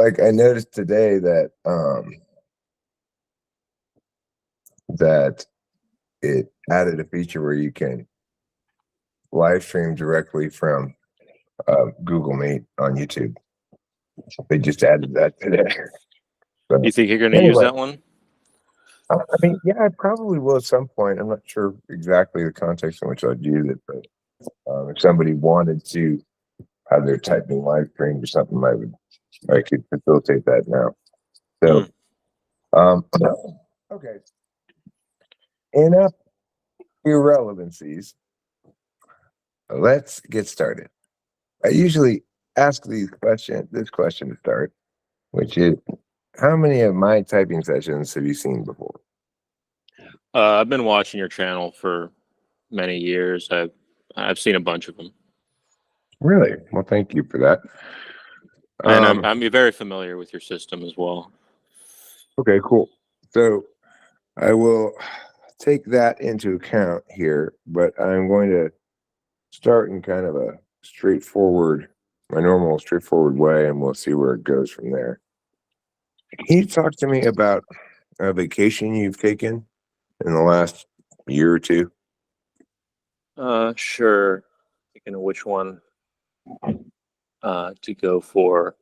like I noticed today that it added a feature where you can live stream directly from Google Meet on YouTube. They just added that today. So, You think you're going to use that one? I mean, yeah, I probably will at some point. I'm not sure exactly the context in which I'd use it, but if somebody wanted to have their typing live stream or something, I could facilitate that now. So, okay. Enough irrelevancies. Let's get started. I usually ask this question to start, which is, how many of my typing sessions have you seen before? I've been watching your channel for many years. I've seen a bunch of them. Really? Well, thank you for that. And I'm very familiar with your system as well. Okay, cool. So I will take that into account here, but I'm going to start in kind of a my normal straightforward way, and we'll see where it goes from there. Can you talk to me about a vacation you've taken in the last year or two? Sure. Thinking of which one to go for.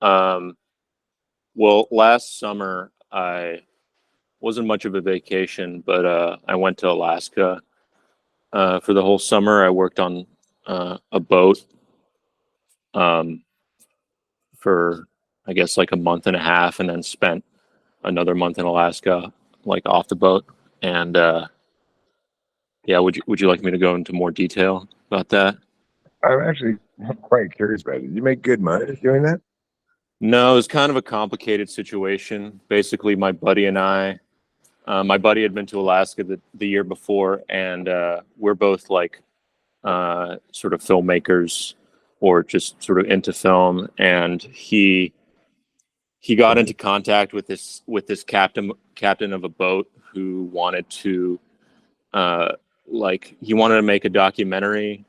Well, last summer I wasn't much of a vacation, but I went to Alaska for the whole summer. I worked on a boat for, I guess, like a month and a half, and then spent another month in Alaska, like off the boat. And yeah, would you like me to go into more detail about that? I'm actually quite curious about it. Did you make good money doing that? No, it was kind of a complicated situation. Basically, my buddy had been to Alaska the year before, and we're both like sort of filmmakers or just sort of into film. And he got into contact with this captain of a boat who wanted to he wanted to make a documentary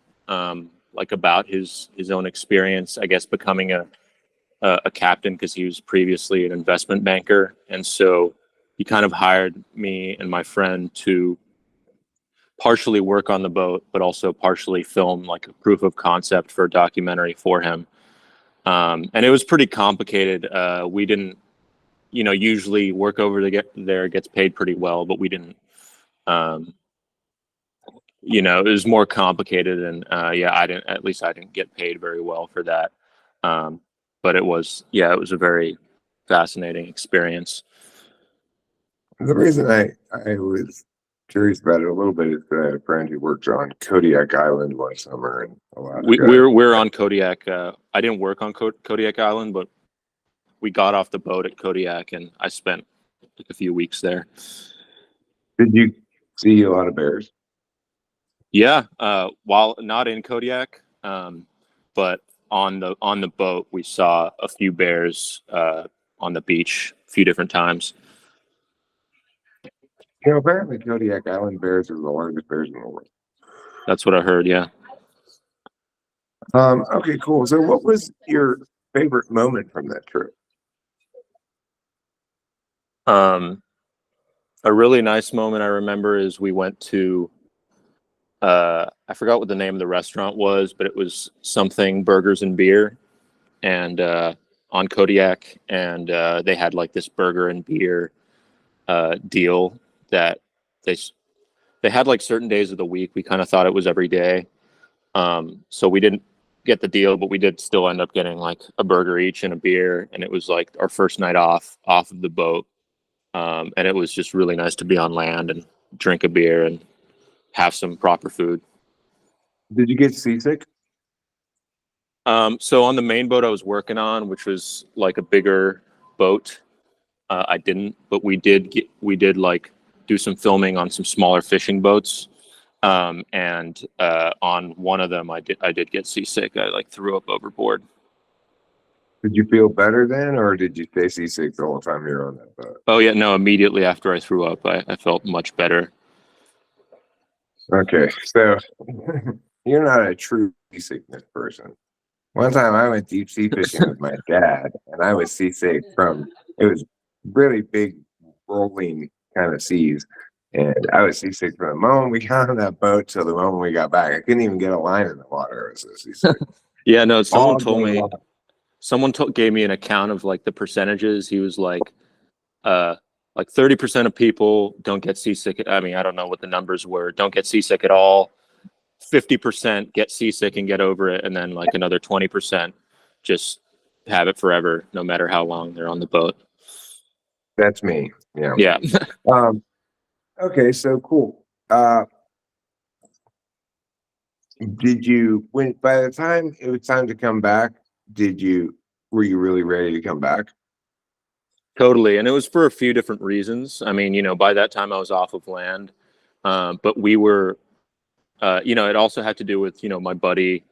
like about his own experience, I guess, becoming a captain, because he was previously an investment banker. And so he kind of hired me and my friend to partially work on the boat, but also partially film like a proof of concept for a documentary for him. And it was pretty complicated. We didn't, usually work over to get there gets paid pretty well, but we didn't, it was more complicated. And yeah, I didn't get paid very well for that. But it was a very fascinating experience. The reason I was curious about it a little bit is that I had a friend who worked on Kodiak Island one summer in Alaska. We're on Kodiak. I didn't work on Kodiak Island, but we got off the boat at Kodiak, and I spent like a few weeks there. Did you see a lot of bears? Yeah, while not in Kodiak, but on the boat, we saw a few bears on the beach a few different times. Apparently Kodiak Island bears are the largest bears in the world. That's what I heard, yeah. Okay, cool. So what was your favorite moment from that trip? A really nice moment I remember is we went to, I forgot what the name of the restaurant was, but it was something burgers and beer, and on Kodiak, and they had like this burger and beer deal that they had like certain days of the week. We kind of thought it was every day. So we didn't get the deal, but we did still end up getting like a burger each and a beer. And it was like our first night off of the boat. And it was just really nice to be on land and drink a beer and have some proper food. Did you get seasick? So on the main boat I was working on, which was like a bigger boat, I didn't, but we did like do some filming on some smaller fishing boats. And on one of them, I did get seasick. I like threw up overboard. Did you feel better then, or did you stay seasick the whole time you were on that boat? Oh yeah, no, immediately after I threw up, I felt much better. Okay, so you're not a true seasickness person. One time I went deep sea fishing with my dad, and I was seasick it was really big, rolling kind of seas. And I was seasick from the moment we got on that boat till the moment we got back. I couldn't even get a line in the water. I was so seasick. Yeah, no, someone All day told me, long. gave me an account of like the percentages. He was uh, like 30% of people don't get seasick. I mean, I don't know what the numbers were, don't get seasick at all. 50% get seasick and get over it. And then like another 20% just have it forever, no matter how long they're on the boat. That's me. Yeah. Yeah. Um, okay, so cool. Did you when by the time it was time to come back, were you really ready to come back? Totally. And it was for a few different reasons. I mean, by that time I was off of land. But we were, it also had to do with, my buddy,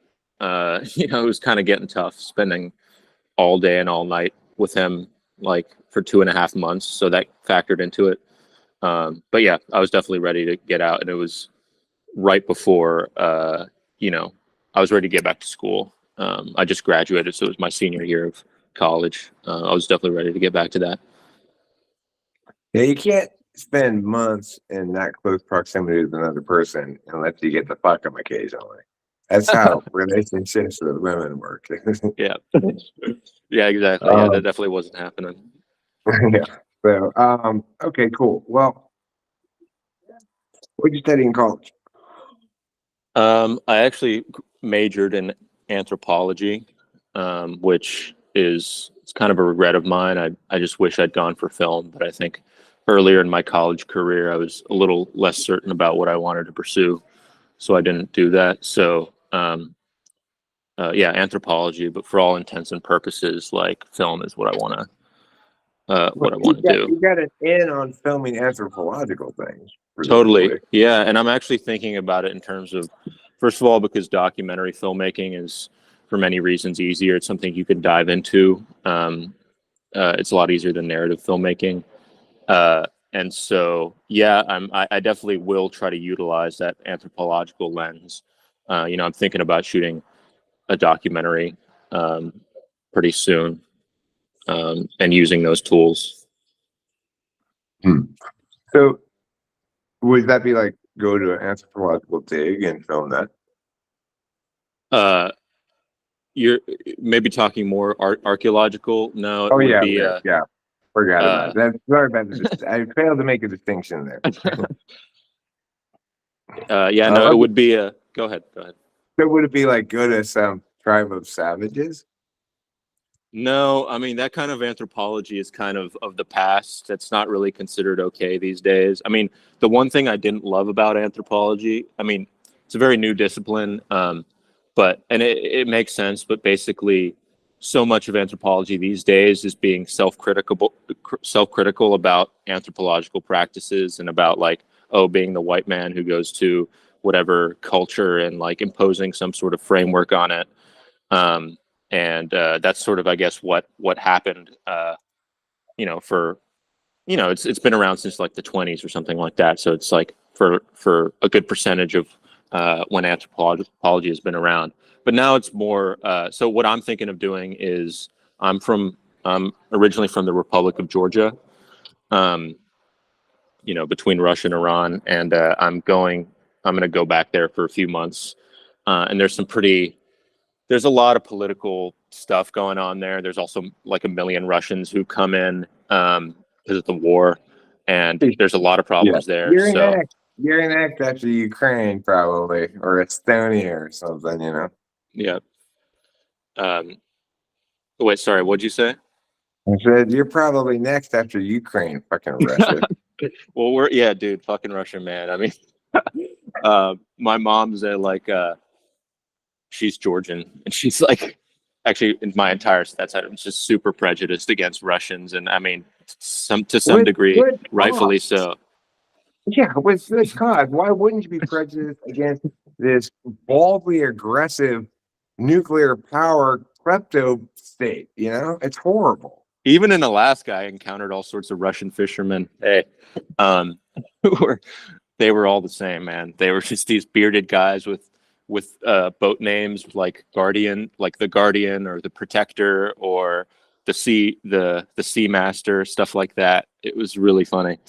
it was kind of getting tough spending all day and all night with him, like for 2.5 months. So that factored into it. But yeah, I was definitely ready to get out. And it was right before, I was ready to get back to school. I just graduated. So it was my senior year of college. I was definitely ready to get back to that. Yeah, you can't spend months in that close proximity with another person unless you get to fuck them occasionally. That's how relationships with women work. Yeah. Yeah, exactly. Yeah, that definitely wasn't happening. Yeah. So, okay, cool. Well, what did you study in college? I actually majored in anthropology, which is it's kind of a regret of mine. I just wish I'd gone for film, but I think earlier in my college career, I was a little less certain about what I wanted to pursue, so I didn't do that. So, yeah, anthropology, but for all intents and purposes, like film is what I want to do. You got an in on filming anthropological things, Totally. presumably. Yeah. And I'm actually thinking about it in terms of, first of all, because documentary filmmaking is, for many reasons, easier. It's something you can dive into. It's a lot easier than narrative filmmaking. And so, yeah, I definitely will try to utilize that anthropological lens. I'm thinking about shooting a documentary pretty soon and using those tools. Hmm. So, would that be like go to an anthropological dig and film that? Uh, you're maybe talking more archaeological. No, it Oh would yeah, be okay, yeah. Forgot about uh, that. Sorry about this. I failed to make a distinction there. yeah, no, it would be a. Go ahead. Go ahead. So would it be like go to some tribe of savages? No, I mean that kind of anthropology is kind of the past. It's not really considered okay these days. I mean, the one thing I didn't love about anthropology, I mean, it's a very new discipline, but and it makes sense. But basically, so much of anthropology these days is being self-critical about anthropological practices and about like, oh, being the white man who goes to whatever culture and like imposing some sort of framework on it. And that's sort of, I guess, what happened. For it's been around since like the 20s or something like that. So it's like for a good percentage of when anthropology has been around. But now it's more. So what I'm thinking of doing is I'm originally from the Republic of Georgia. Um, between Russia and Iran, and I'm going to go back there for a few months. And there's a lot of political stuff going on there. There's also like 1 million Russians who come in because of the war, and there's a lot of Yeah. problems there. So You're next after Ukraine probably, or Estonia or something. yeah. Wait, sorry, what'd you say? I said you're probably next after Ukraine, fucking Russia. Well, dude, fucking Russia, man. I mean, my mom's she's Georgian, and she's like, actually, in my entire stats, I'm just super prejudiced against Russians, and I mean, to some With degree, good rightfully cause. so. Yeah, with good cause. Why wouldn't you be prejudiced against this baldly aggressive nuclear power klepto state? It's horrible. Even in Alaska, I encountered all sorts of Russian fishermen. Hey, who were they were all the same, man. They were just these bearded guys with with boat names like Guardian, like the Guardian or the Protector or the Sea Master, stuff like that. It was really funny.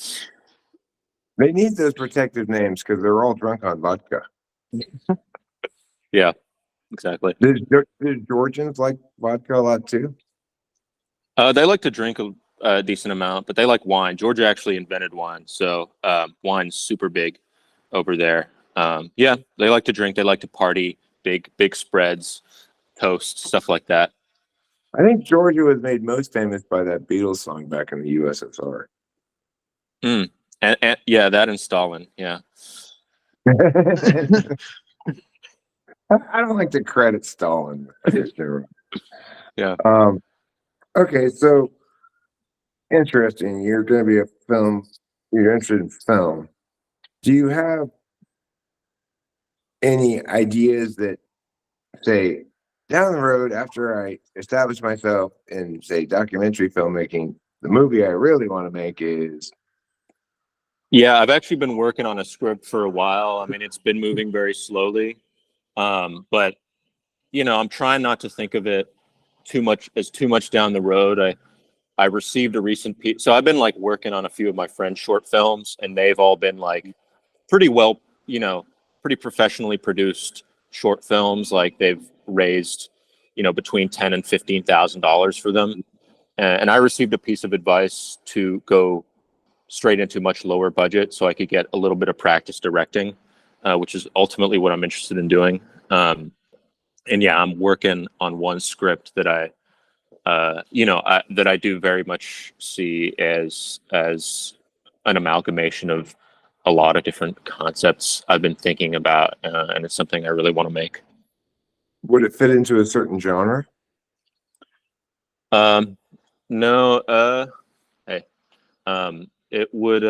They need those protective names because they're all drunk on vodka. Yeah, exactly. Did Georgians like vodka a lot too? They like to drink a decent amount, but they like wine. Georgia actually invented wine, so wine's super big over there. Yeah, they like to drink. They like to party, big spreads, toast, stuff like that. I think Georgia was made most famous by that Beatles song back in the USSR. Mm. And yeah, that and Stalin. Yeah. I don't like to credit Stalin. Yeah. Okay, so interesting. You're going to be a film. You're interested in film. Do you have any ideas that say down the road after I establish myself in say documentary filmmaking, the movie I really want to make is? Yeah, I've actually been working on a script for a while. I mean, it's been moving very slowly, but I'm trying not to think of it too much down the road. I received a recent piece, so I've been like working on a few of my friends' short films, and they've all been like pretty well, pretty professionally produced short films. Like they've raised, between $10,000 and $15,000 for them. And I received a piece of advice to go straight into much lower budget so I could get a little bit of practice directing, which is ultimately what I'm interested in doing. And yeah, I'm working on one script that that I do very much see as an amalgamation of a lot of different concepts I've been thinking about, and it's something I really want to make. Would it fit into a certain genre? No, hey, it would,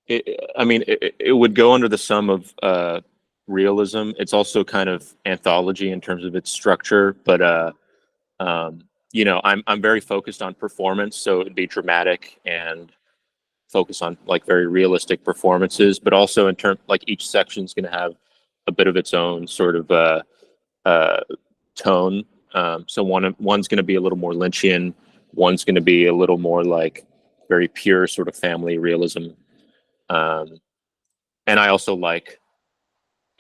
it would go under the sum of realism. It's also kind of anthology in terms of its structure, but I'm very focused on performance, so it'd be dramatic and focus on like very realistic performances, but also in terms like each section's going to have a bit of its own sort of tone. So one's going to be a little more Lynchian, one's going to be a little more like very pure sort of family realism. And I also like,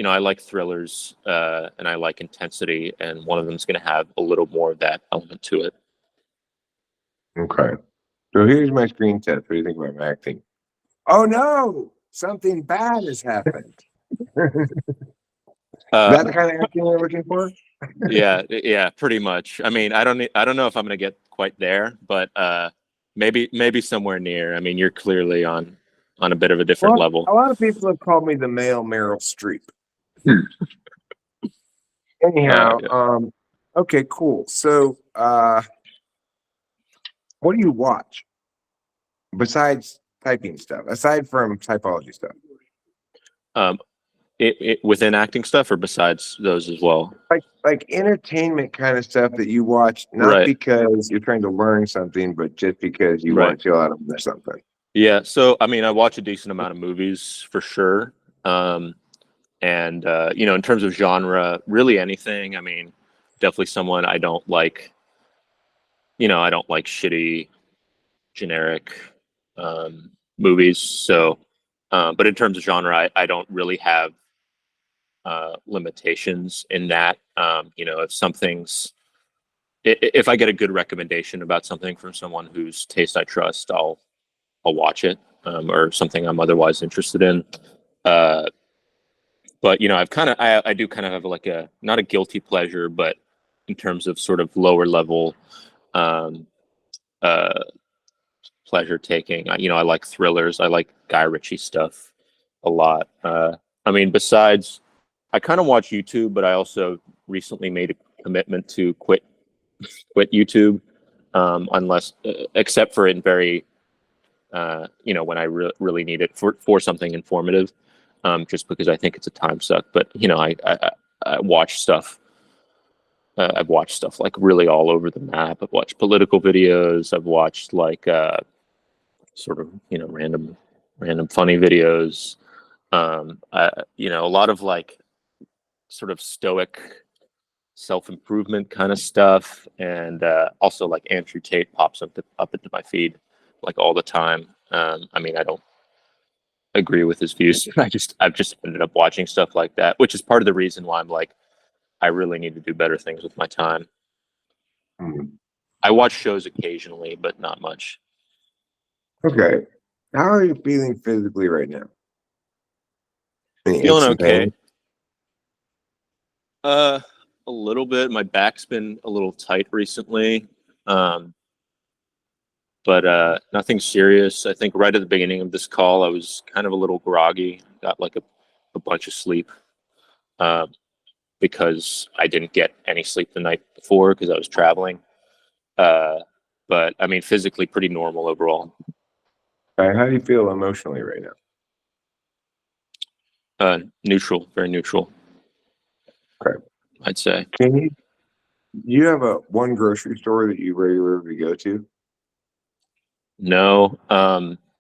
I like thrillers, and I like intensity, and one of them is going to have a little more of that element to it. Okay. So here's my screen test. What do you think about my acting? Oh no! Something bad has happened. That the kind of acting you're looking for? Yeah, pretty much. I mean, I don't know if I'm going to get quite there, but maybe somewhere near. I mean, you're clearly on a bit of a different level. A lot of people have called me the male Meryl Streep. Anyhow, yeah. Okay, cool. So, what do you watch besides typing stuff? Aside from typology stuff, within acting stuff or besides those as well? like entertainment kind of stuff that you watch, not Right. because you're trying to learn something, but just because you want to feel out of something. Yeah. So, I mean, I watch a decent amount of movies for sure. And in terms of genre, really anything. I mean, definitely someone I don't like. I don't like shitty, generic movies. So, but in terms of genre, I don't really have limitations in that. If something's, if I get a good recommendation about something from someone whose taste I trust, I'll watch it, or something I'm otherwise interested in. But I do kind of have like not a guilty pleasure, but in terms of sort of lower level pleasure taking, I like thrillers. I like Guy Ritchie stuff a lot. I mean, besides, I kind of watch YouTube, but I also recently made a commitment to quit YouTube, unless except for in very when I really need it for something informative, just because I think it's a time suck. But I watch stuff. I've watched stuff like really all over the map. I've watched political videos. I've watched like sort of random funny videos. A lot of like sort of stoic self-improvement kind of stuff, and also like Andrew Tate pops up into my feed like all the time. I mean, I don't agree with his views. I've just ended up watching stuff like that, which is part of the reason why I'm like, I really need to do better things with my time. Hmm. I watch shows occasionally, but not much. Okay. How are you feeling physically right now? Any Feeling aches and okay. pains? Uh, a little bit. My back's been a little tight recently. Um, but nothing serious. I think right at the beginning of this call, I was kind of a little groggy. Got like a bunch of sleep um, because I didn't get any sleep the night before because I was traveling. Uh, but I mean, physically pretty normal overall. How do you feel emotionally right now? Neutral, very neutral, Okay. I'd say. Can you have a one grocery store that you regularly go to? No.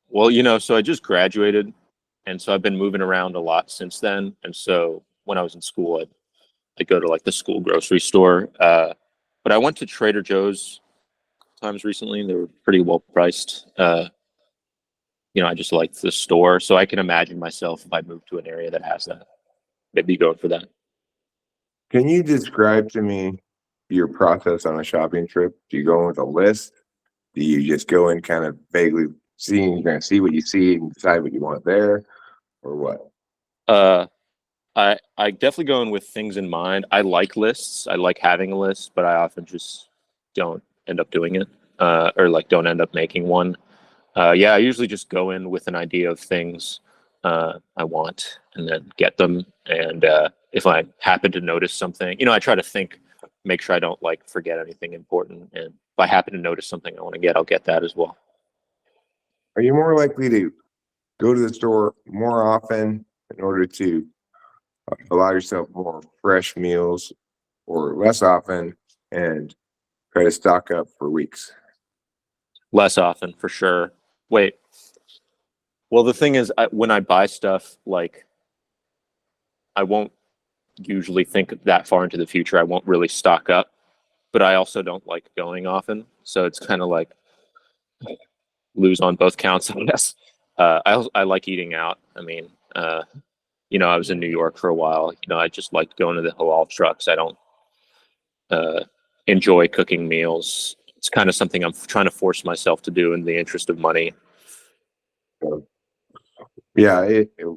Well, so I just graduated, and so I've been moving around a lot since then. And so when I was in school, I'd go to like the school grocery store. But I went to Trader Joe's times recently. They were pretty well priced. I just liked the store, so I can imagine myself if I moved to an area that has that, maybe going for that. Can you describe to me your process on a shopping trip? Do you go in with a list? Do you just go in kind of vaguely see what you see and decide what you want there, or what? Uh, I definitely go in with things in mind. I like lists. I like having a list, but I often just don't end up doing it, or like don't end up making one. Yeah, I usually just go in with an idea of things I want and then get them. And if I happen to notice something, I try to think, make sure I don't like forget anything important. And if I happen to notice something I want to get, I'll get that as well. Are you more likely to go to the store more often in order to allow yourself more fresh meals, or less often and try to stock up for weeks? Less often, for sure. Wait. Well, the thing is, when I buy stuff, like I won't usually think that far into the future. I won't really stock up, but I also don't like going often. So it's kind of like lose on both counts, I guess. I like eating out. I mean, I was in New York for a while. I just liked going to the halal trucks. I don't uh, enjoy cooking meals. It's kind of something I'm trying to force myself to do in the interest of money. So, yeah,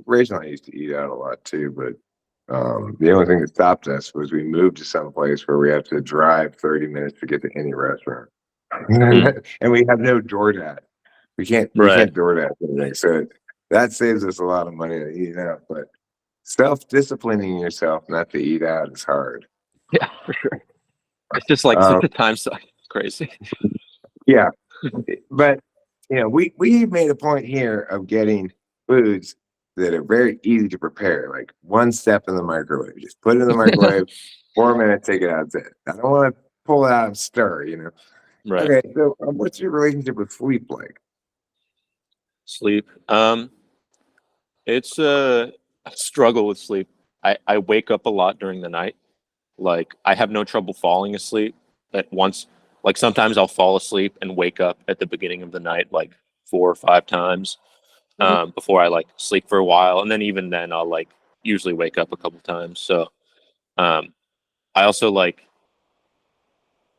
Rachel and I used to eat out a lot too, but the only thing that stopped us was we moved to some place where we have to drive 30 minutes to get to any restaurant. Mm, And we have no DoorDash. We right. can't DoorDash anything. So that saves us a lot of money to eat out. But self-disciplining yourself not to eat out is hard. Yeah, for sure. It's just like such Um, a time suck. Crazy. yeah, but we made a point here of getting foods that are very easy to prepare, like one step in the microwave. Just put it in the microwave, 4 minutes, take it out. That's it. I don't want to pull it out and stir. Right. Okay, so what's your relationship with sleep like? Sleep. It's a struggle with sleep. I wake up a lot during the night. Like I have no trouble falling asleep at once. Like sometimes I'll fall asleep and wake up at the beginning of the night like 4 or 5 times Mhm. before I like sleep for a while, and then even then I'll like usually wake up a couple times. So um, I also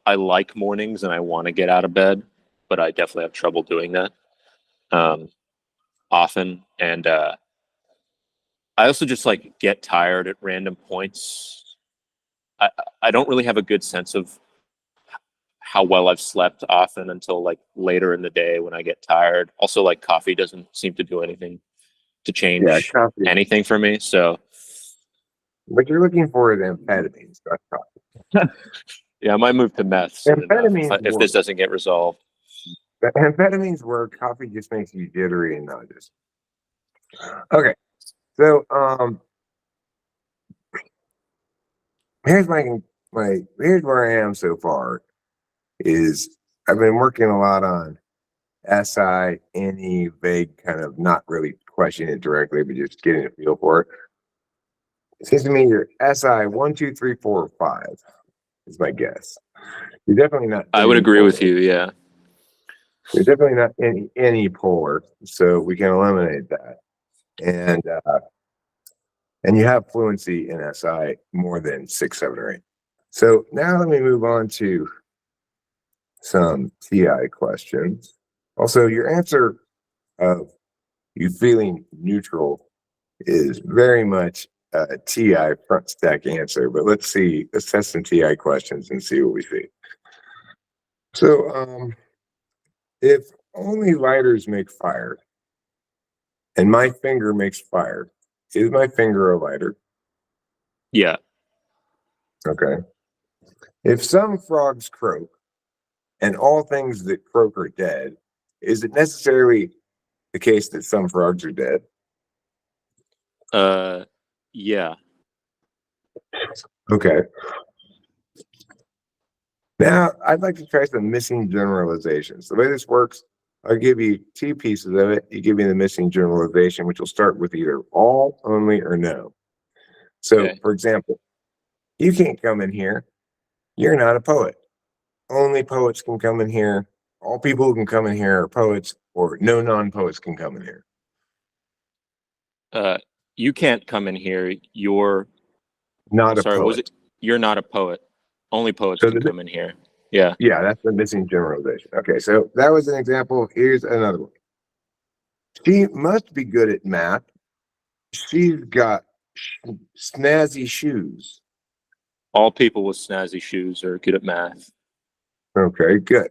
I like mornings and I want to get out of bed, but I definitely have trouble doing that um, often. And I also just like get tired at random points. I I don't really have a good sense of how well I've slept often until like later in the day when I get tired. Also, like coffee doesn't seem to do anything to Yeah, change coffee. anything for me. So What you're looking for is amphetamines. That's coffee. yeah, I might move to meth soon enough Amphetamines if this work. doesn't get resolved. Amphetamines work. Coffee just makes you jittery and nauseous. Okay, so here's here's where I am so far. Is I've been working a lot on SI, any vague kind of not really questioning it directly, but just getting a feel for it. It seems to me you're SI 1, 2, 3, 4, or 5 is my guess. You're definitely not. I would agree with you. Yeah. You're definitely not any polar, so we can eliminate that. And you have fluency in SI more than 6, 7, or 8. So now let me move on to some TI questions. Also, your answer of you feeling neutral is very much a TI front stack answer, but let's test some TI questions and see what we see. So, if only lighters make fire and my finger makes fire, is my finger a lighter? Yeah. Okay. If some frogs croak and all things that croak are dead, is it necessarily the case that some frogs are dead? Yeah. Okay. Now, I'd like to try some missing generalizations. The way this works, I'll give you 2 pieces of it. You give me the missing generalization, which will start with either all, only, or no. So, Okay. for example, you can't come in here. You're not a poet. Only poets can come in here. All people who can come in here are poets, or no non-poets can come in here. You can't come in here. You're Not a sorry. poet. Was it? You're not a poet. Only poets So can come in here. Yeah. yeah, that's the missing generalization. Okay, so that was an example. Here's another one. She must be good at math. She's got snazzy shoes. All people with snazzy shoes are good at math. Okay, good.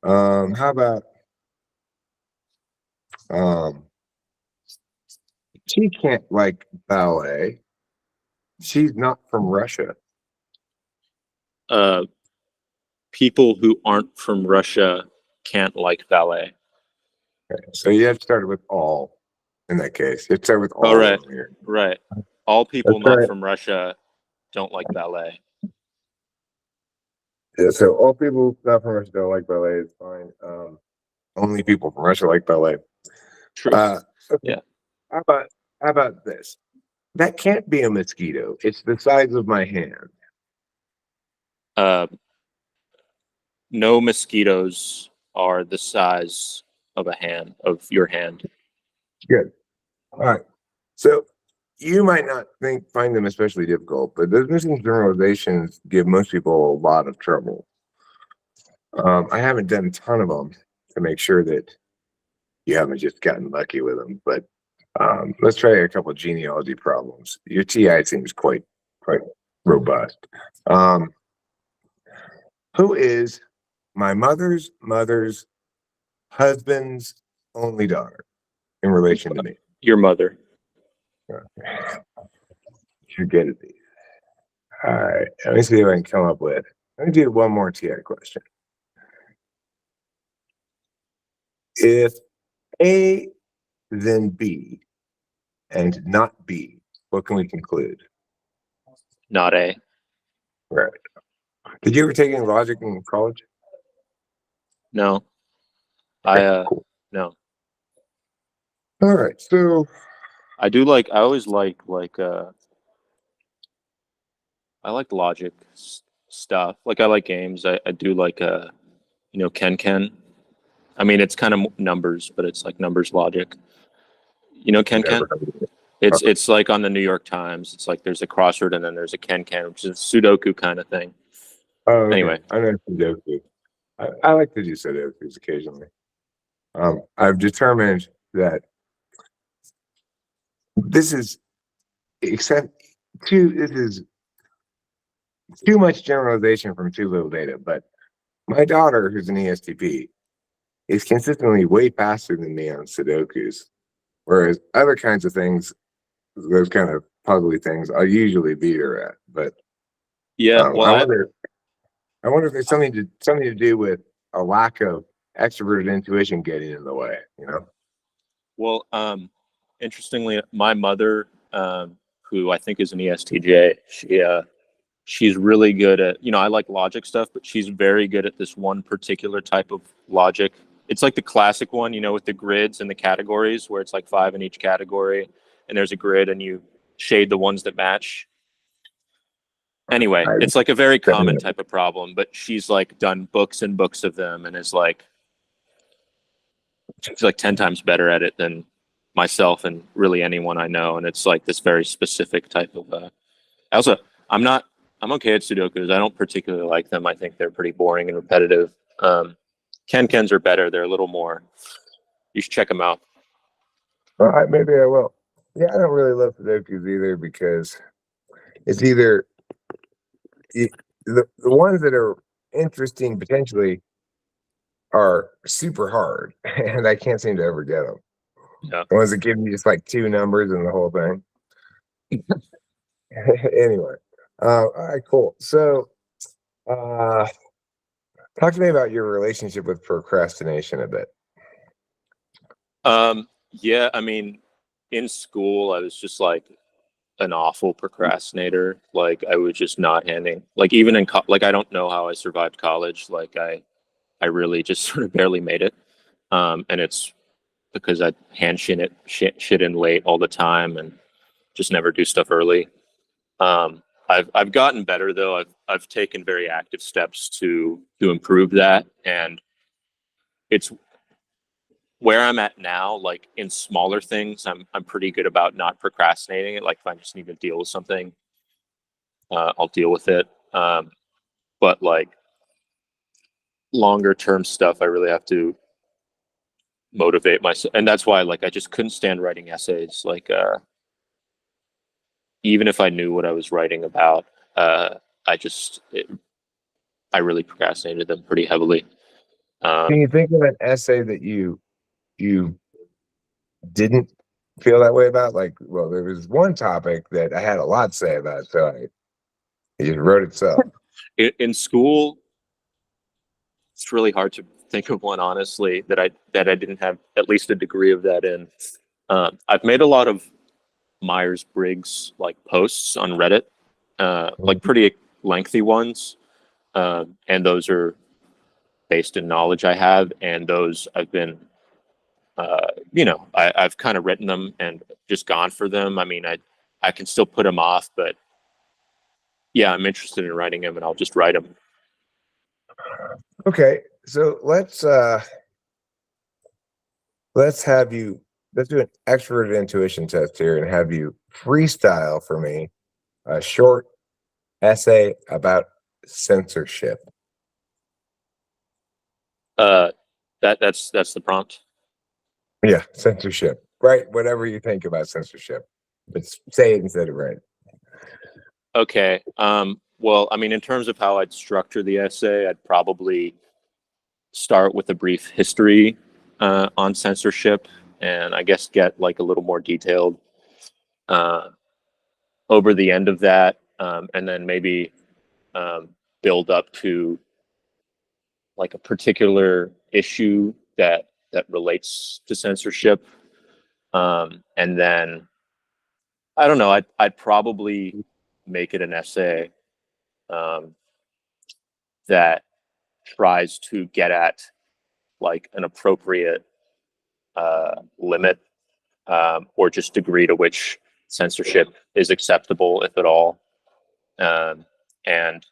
How about um she can't like ballet. She's not from Russia. People who aren't from Russia can't like ballet. Okay, so you have to start with all in that case. You have to start with all Oh, right. here. Right. All people That's not right. from Russia don't like ballet. Yeah, so all people not from Russia don't like ballet is fine. Only people from Russia like ballet. True. Okay. Yeah. How about this? That can't be a mosquito. It's the size of my hand. No mosquitoes are the size of of your hand. Good. All right. So you might not find them especially difficult, but those missing generalizations give most people a lot of trouble. I haven't done a ton of them to make sure that you haven't just gotten lucky with them, but let's try a couple of genealogy problems. Your TI seems quite robust. Who is my mother's husband's only daughter in relation to me? Your mother. You're good at these. All right. Let me see if I can come up with. Let me do one more TI question. If A, then B, and not B, what can we conclude? Not A. Right. Did you ever take any logic in college? No. Cool. No. All right. So I do like I always like I like logic stuff. Like I like games. I do like Ken. I mean it's kind of numbers, but it's like numbers logic. You know Ken? never heard of it. It's like on the New York Times. It's like there's a crossword and then there's a Ken, which is a Sudoku kind of thing. Oh, okay. Anyway. I know Sudoku. I like to do Sudokus occasionally. I've determined that this is too much generalization from too little data. But my daughter, who's an ESTP, is consistently way faster than me on Sudokus. Whereas other kinds of things, those kind of puzzly things, I usually beat her at. But Yeah, well I wonder if there's something to do with a lack of extroverted intuition getting in the way. well interestingly my mother who I think is an ESTJ, she's really good at, I like logic stuff, but she's very good at this one particular type of logic. it's like the classic one, you know, with the grids and the categories where it's like 5 in each category and there's a grid and you shade the ones that match. Anyway, I, it's like a very common type of problem, but she's like done books and books of them and is like, she's like 10 times better at it than myself and really anyone I know. And it's like this very specific type of, also, I'm okay at Sudokus. I don't particularly like them. I think they're pretty boring and repetitive. Kens are better. They're a little more, you should check them out. maybe I will. Yeah, I don't really love Sudokus either because it's either the ones that are interesting potentially are super hard, and I can't seem to ever get them. Yeah. The ones that give you just like 2 numbers and the whole thing. Anyway, all right, cool. So, talk to me about your relationship with procrastination a bit. Yeah, I mean, in school, I was just like an awful procrastinator. Like I was just not handing, like even in like I don't know how I survived college. Like I really just sort of barely made it. And it's because I hand shit in late all the time and just never do stuff early. I've gotten better though. I've taken very active steps to improve that, and it's where I'm at now. Like in smaller things, I'm pretty good about not procrastinating it. Like if I just need to deal with something, I'll deal with it. But like longer term stuff, I really have to motivate myself, and that's why like I just couldn't stand writing essays. Like even if I knew what I was writing about, I just I really procrastinated them pretty heavily. Can you think of an essay that you didn't feel that way about? Like, well, there was one topic that I had a lot to say about, so I just wrote itself. In school, it's really hard to think of one honestly that I didn't have at least a degree of that in. I've made a lot of Myers-Briggs like posts on Reddit, like pretty lengthy ones, and those are based in knowledge I have, and those I've been, you know, I've kind of written them and just gone for them. I mean, I can still put them off, but yeah, I'm interested in writing them, and I'll just write them. Okay, so let's do an extroverted intuition test here and have you freestyle for me a short essay about censorship. That's the prompt. Yeah, censorship. Right, whatever you think about censorship, but say it instead of write it. Okay. Well, I mean, in terms of how I'd structure the essay, I'd probably start with a brief history on censorship, and I guess get like a little more detailed over the end of that, and then maybe build up to like a particular issue that relates to censorship, and then I don't know. I'd probably make it an essay that tries to get at like an appropriate limit, or just degree to which censorship is acceptable, if at all. And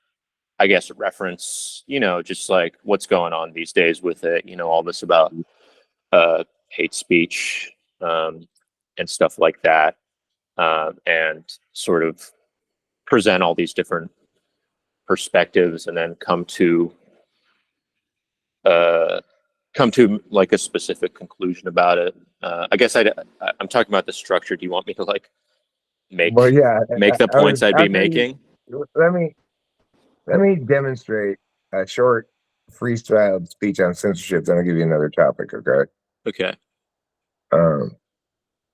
I guess reference, you know, just like what's going on these days with it, you know, all this about hate speech, and stuff like that, and sort of present all these different perspectives, and then come to like a specific conclusion about it. I guess I'm talking about the structure. Do you want me to like make Well, yeah, the points I'd be making? Let me demonstrate a short freestyle speech on censorship. Then I'll give you another topic. Okay. Okay.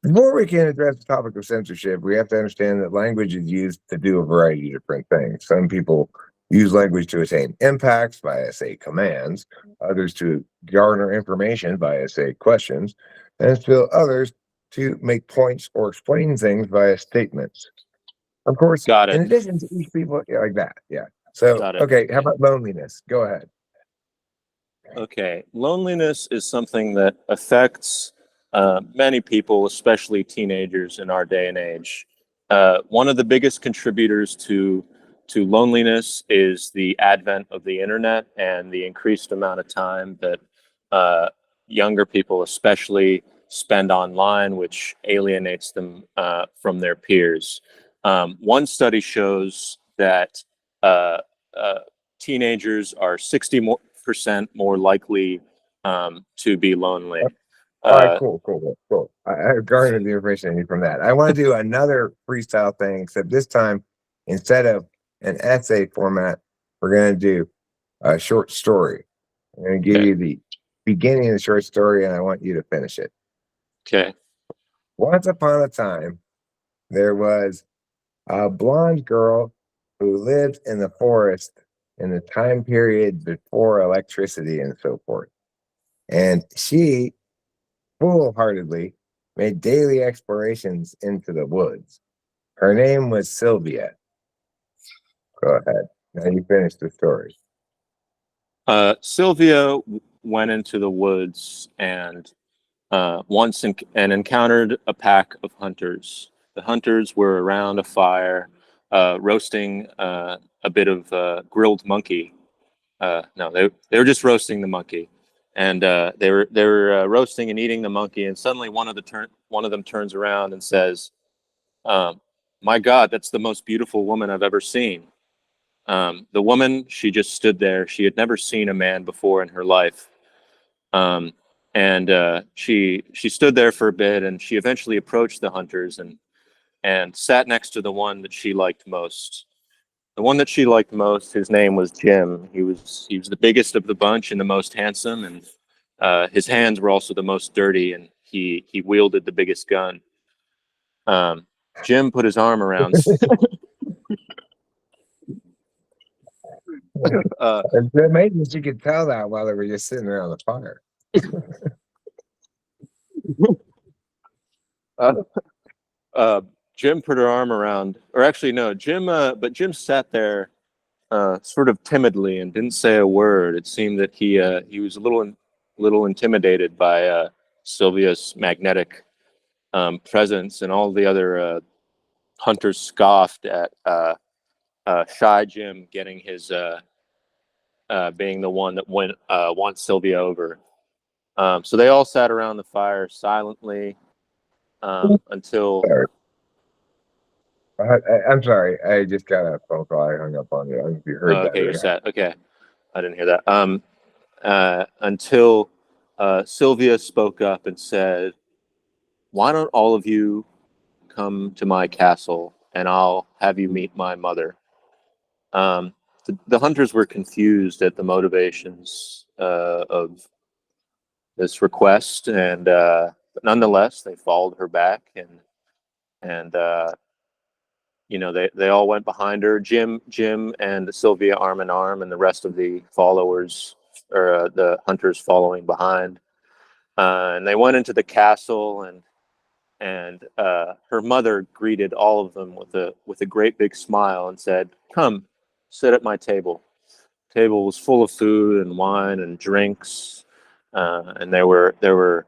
Before we can address the topic of censorship, we have to understand that language is used to do a variety of different things. Some people use language to attain impacts via, say, commands, others to garner information via, say, questions, and still others to make points or explain things via statements. Of course, Got in it. addition to each people, yeah, like that, yeah. So, Got it. okay, how about loneliness? Go ahead. Okay, loneliness is something that affects many people, especially teenagers in our day and age. One of the biggest contributors to loneliness is the advent of the internet and the increased amount of time that uh, younger people, especially, spend online, which alienates them from their peers. One study shows that uh, uh, teenagers are 60% more likely to be lonely. All right, Uh, cool. I garnered the information I need from that. I want to do another freestyle thing, except this time, instead of an essay format, we're going to do a short story. I'm going to give okay. you the beginning of the short story, and I want you to finish it. Okay. Once upon a time, there was a blonde girl who lived in the forest in the time period before electricity and so forth. And she foolhardily made daily explorations into the woods. Her name was Sylvia. Go ahead. Now you finish the story. Sylvia went into the woods and and encountered a pack of hunters. The hunters were around a fire, roasting a bit of grilled monkey. No, they were just roasting the monkey, and they were roasting and eating the monkey. And suddenly, one of them turns around and says, "My God, that's the most beautiful woman I've ever seen." The woman, she just stood there. She had never seen a man before in her life. Um, and she stood there for a bit, and she eventually approached the hunters and sat next to the one that she liked most. The one that she liked most, his name was Jim. He was the biggest of the bunch and the most handsome, and his hands were also the most dirty, and he wielded the biggest gun. Um, Jim put his arm around. uh, It's amazing that you could tell that while they were just sitting around the fire. uh, Jim put her arm around, or actually no, but Jim sat there sort of timidly and didn't say a word. It seemed that he was a little intimidated by Sylvia's magnetic presence, and all the other hunters scoffed at shy Jim getting his being the one that won Sylvia over. So they all sat around the fire silently until. Sorry. I'm sorry. I just got a phone call. I hung up on you. I don't know if you heard that Okay, you're or not. set. Okay, I didn't hear that. Until Sylvia spoke up and said, "Why don't all of you come to my castle and I'll have you meet my mother?" The hunters were confused at the motivations of this request, and but nonetheless, they followed her back, and they all went behind her. Jim and Sylvia arm in arm, and the rest of the followers or the hunters following behind. And they went into the castle, and her mother greeted all of them with a great big smile and said, "Come, sit at my table." The table was full of food and wine and drinks, and there were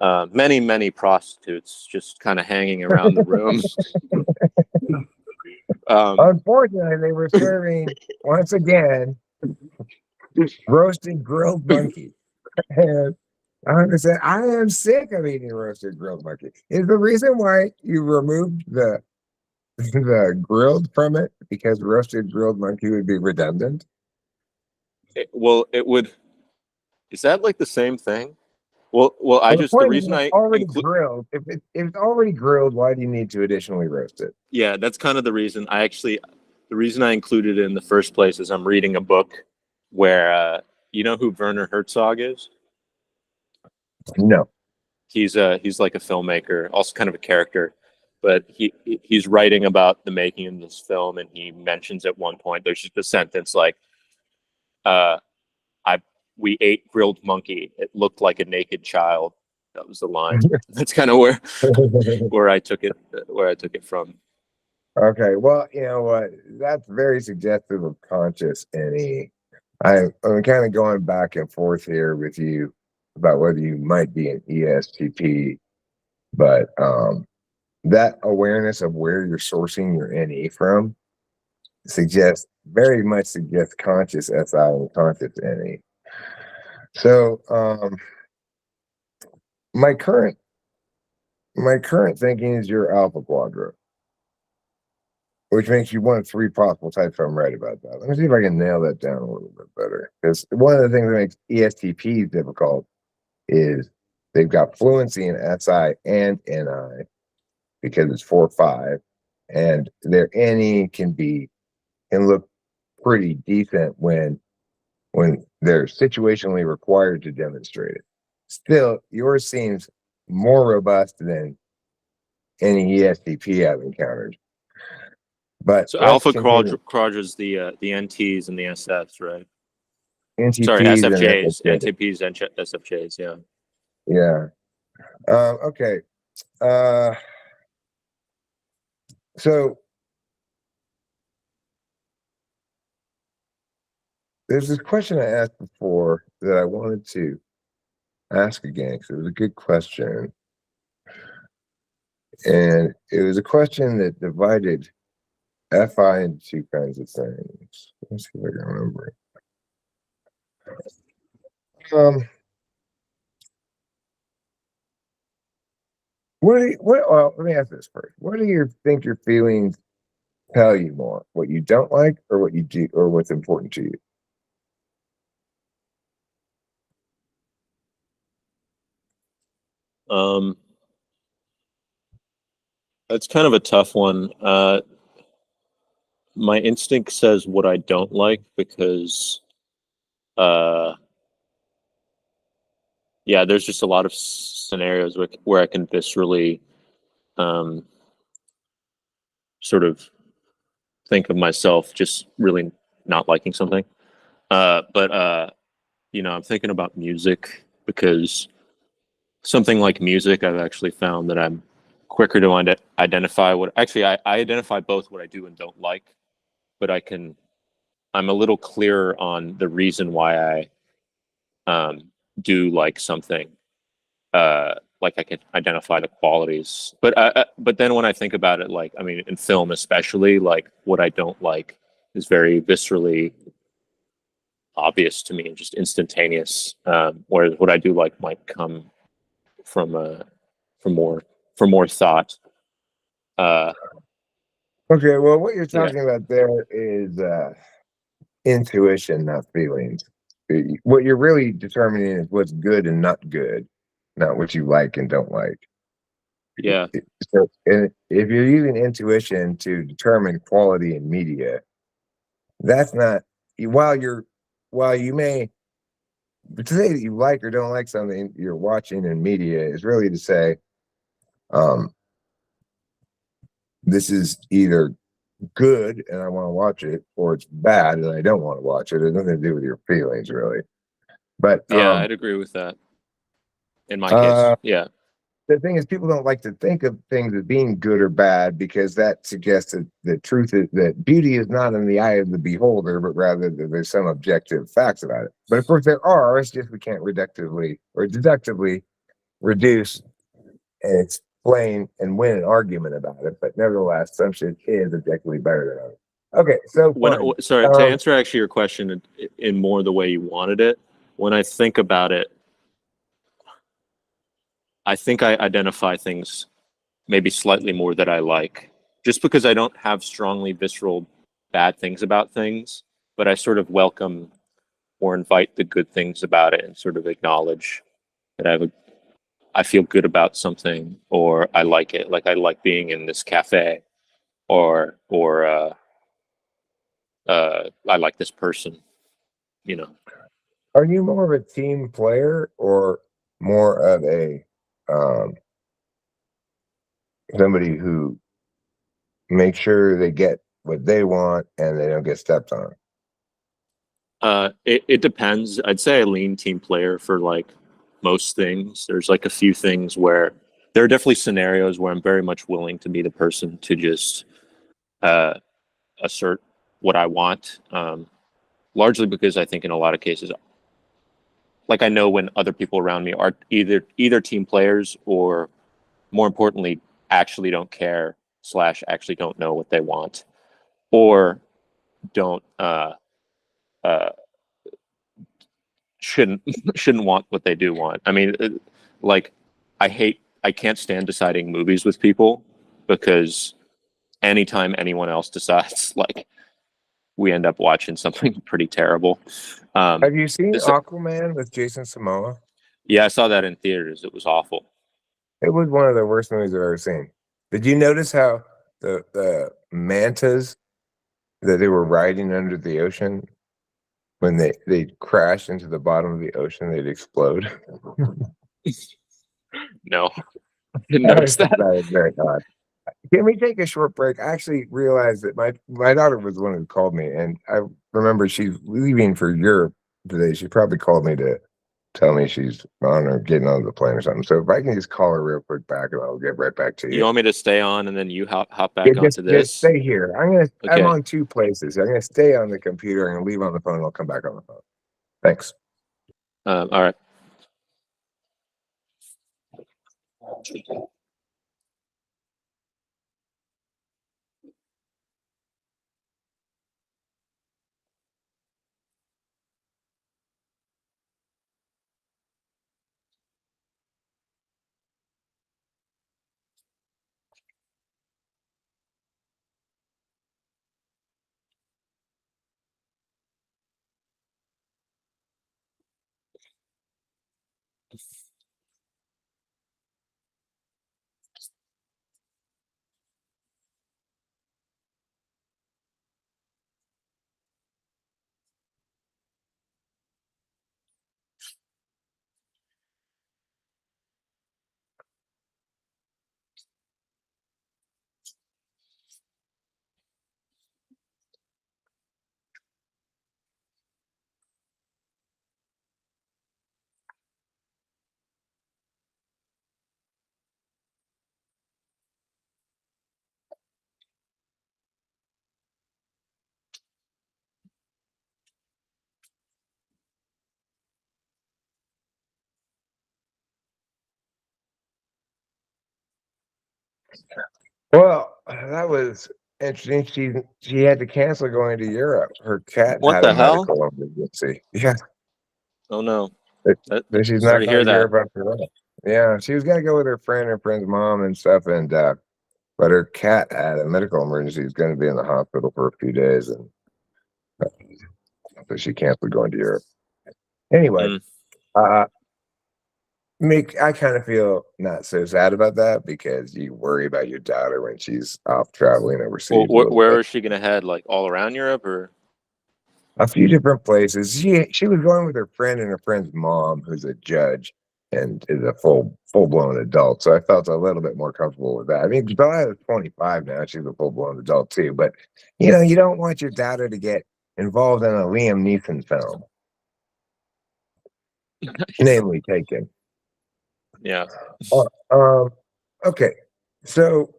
many prostitutes just kind of hanging around the room. Unfortunately, they were serving once again roasted grilled monkey. And I said, I am sick of eating roasted grilled monkey. Is the reason why you removed the the grilled from it because roasted grilled monkey would be redundant? Well, it would. Is that like the same thing? Well, Well, the the point is reason it's I already include. grilled. If it's already grilled, why do you need to additionally roast it? Yeah, that's kind of the reason I included it in the first place is I'm reading a book where you know who Werner Herzog is. No. He's like a filmmaker, also kind of a character, but he's writing about the making of this film, and he mentions at one point there's just a sentence like, uh, "I we ate grilled monkey. It looked like a naked child." That was the line. That's kind of where I took it from. Okay, well, you know what? That's very suggestive of conscious any I'm kind of going back and forth here with you about whether you might be an ESTP, but that awareness of where you're sourcing your NE from very much suggests conscious SI and conscious NE. So my current thinking is your alpha quadrant, which makes you one of three possible types. I'm right about that. Let me see if I can nail that down a little bit better. Because one of the things that makes ESTPs difficult is they've got fluency in SI and NI because it's 4-5, and their NE can look pretty decent when they're situationally required to demonstrate it. Still, yours seems more robust than any ESTP I've encountered. But So let's alpha continue. quadras the NTs and the SFs, right? Sorry, NTPs and SFJs, SFJs. NTPs and SFJs. Yeah. Yeah. Okay. So there's this question I asked before that I wanted to ask again because it was a good question. And it was a question that divided FI into two kinds of things. Let's see if I can remember it. Well, let me ask this first. What do you think your feelings tell you more? What you don't like or what you do or what's important to you? That's kind of a tough one. My instinct says what I don't like because, yeah, there's just a lot of scenarios where I can viscerally, sort of think of myself just really not liking something. But I'm thinking about music because something like music, I've actually found that I'm quicker to identify I identify both what I do and don't like, but I'm a little clearer on the reason why I do like something. Like I can identify the qualities, but then when I think about it, like, I mean, in film especially, like what I don't like is very viscerally obvious to me and just instantaneous. Whereas what I do like might come from from more from more thought. Uh, Okay, well, what you're yeah, talking about there is intuition, not feelings. What you're really determining is what's good and not good, not what you like and don't like. yeah, So, and if you're using intuition to determine quality in media, that's not while you may to say that you like or don't like something you're watching in media is really to say, um, this is either good and I want to watch it, or it's bad and I don't want to watch it. It has nothing to do with your feelings, really. But yeah. I'd agree with that in my case. uh, Yeah, the thing is, people don't like to think of things as being good or bad because that suggests that the truth is that beauty is not in the eye of the beholder, but rather that there's some objective facts about it. But of course, there are. It's just we can't reductively or deductively reduce and explain and win an argument about it. But nevertheless, some shit is objectively better than others. Okay, so fine. sorry, to answer actually your question in more the way you wanted it, when I think about it, I think I identify things maybe slightly more that I like, just because I don't have strongly visceral bad things about things, but I sort of welcome or invite the good things about it and sort of acknowledge that I feel good about something or I like it. Like I like being in this cafe, or I like this person. You know. Are you more of a team player or more of a um, somebody who makes sure they get what they want and they don't get stepped on? It depends. I'd say I lean team player for like most things. There's like a few things where there are definitely scenarios where I'm very much willing to be the person to just uh, assert what I want. largely because I think in a lot of cases, like I know when other people around me are either team players or, more importantly, actually don't care / actually don't know what they want, or don't uh, shouldn't shouldn't want what they do want. I mean, like I can't stand deciding movies with people because anytime anyone else decides, like we end up watching something pretty terrible. Have you seen This, Aquaman with Jason Momoa? yeah, I saw that in theaters. It was awful. It was one of the worst movies I've ever seen. Did you notice how the mantas that they were riding under the ocean, when they crash into the bottom of the ocean, they'd explode? No, didn't notice that. That was very odd. Can we take a short break? I actually realized that my daughter was the one who called me, and I remember she's leaving for Europe today. She probably called me to tell me she's on or getting on the plane or something. So if I can just call her real quick back, and I'll get right back to you. You want me to stay on and then you hop Yeah, back onto this? just stay here. I'm Okay. on two places. I'm gonna stay on the computer. I'm gonna leave on the phone. And I'll come back on the phone. Thanks. All right. Well, that was interesting. She had to cancel going to Europe. Her cat What had a the hell? medical emergency. Yeah, Oh no. so she's Sorry not to going hear to that. Europe after that. Yeah, she was going to go with her friend's mom and stuff, and but her cat had a medical emergency. He's going to be in the hospital for a few days, and so she canceled going to Europe. Anyway, Mm. uh, I kind of feel not so sad about that because you worry about your daughter when she's off traveling overseas a Well, little where bit. is she gonna head? Like all around Europe, or? A few different places. She was going with her friend and her friend's mom, who's a judge and is a full blown adult. So I felt a little bit more comfortable with that. I mean, Bella is 25 now; she's a full blown adult too. But you don't want your daughter to get involved in a Liam Neeson film, namely Taken. Yeah. Uh, um. Okay, so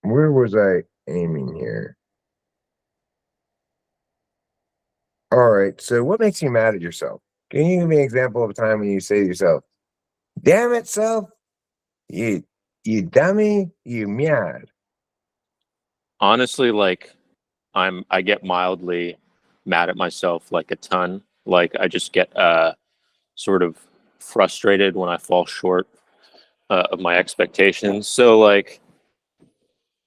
where was I aiming here? All right. So what makes you mad at yourself? Can you give me an example of a time when you say to yourself, "Damn it, self! You you dummy, you mad." Honestly, like I get mildly mad at myself, like a ton. Like I just get sort of frustrated when I fall short of my expectations. So like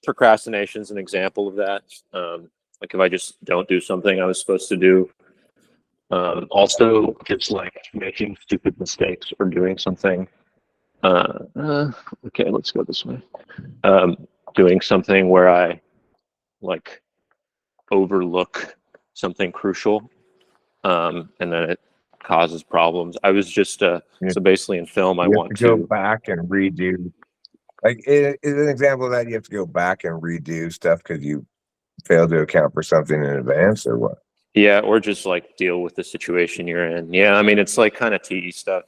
procrastination is an example of that. Like if I just don't do something I was supposed to do. Also, it's like making stupid mistakes or doing something. Okay, let's go this way. Doing something where I like overlook something crucial, and then it causes problems. I was just You, so basically in film, I you have want to go to. back and redo. Like it is an example of that you have to go back and redo stuff because you failed to account for something in advance, or what? Yeah, or just like deal with the situation you're in. Yeah, I mean it's like kind of TE stuff.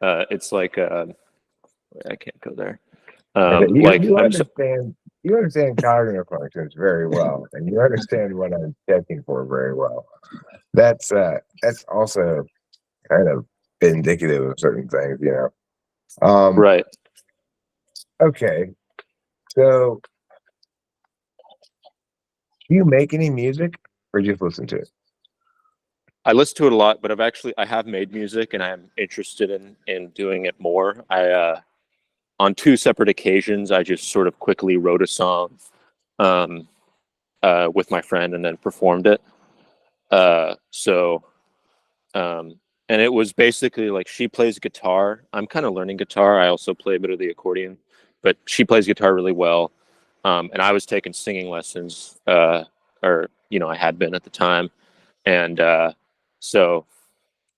It's like I can't go there. Okay, Like you understand. you understand cognitive functions very well, and you understand what I'm checking for very well. That's also kind of indicative of certain things, you know. Right. Okay, so do you make any music or just listen to it? I listen to it a lot, but I have made music, and I'm interested in doing it more. On two separate occasions, I just sort of quickly wrote a song um, with my friend and then performed it. Uh, so, um, and it was basically like she plays guitar. I'm kind of learning guitar. I also play a bit of the accordion, but she plays guitar really well. And I was taking singing lessons, or I had been at the time, and so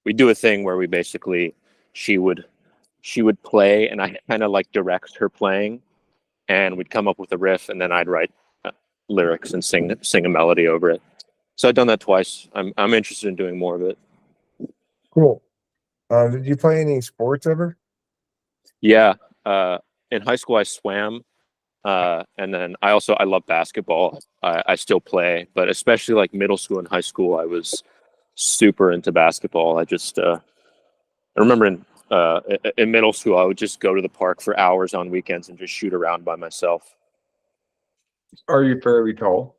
we do a thing where we basically she would she would play, and I kind of like direct her playing, and we'd come up with a riff, and then I'd write lyrics and sing a melody over it. So I've done that twice. I'm interested in doing more of it. Cool. Did you play any sports ever? Yeah. In high school, I swam, and then I love basketball. I still play, but especially like middle school and high school, I was super into basketball. I remember in middle school, I would just go to the park for hours on weekends and just shoot around by myself. Are you fairly tall?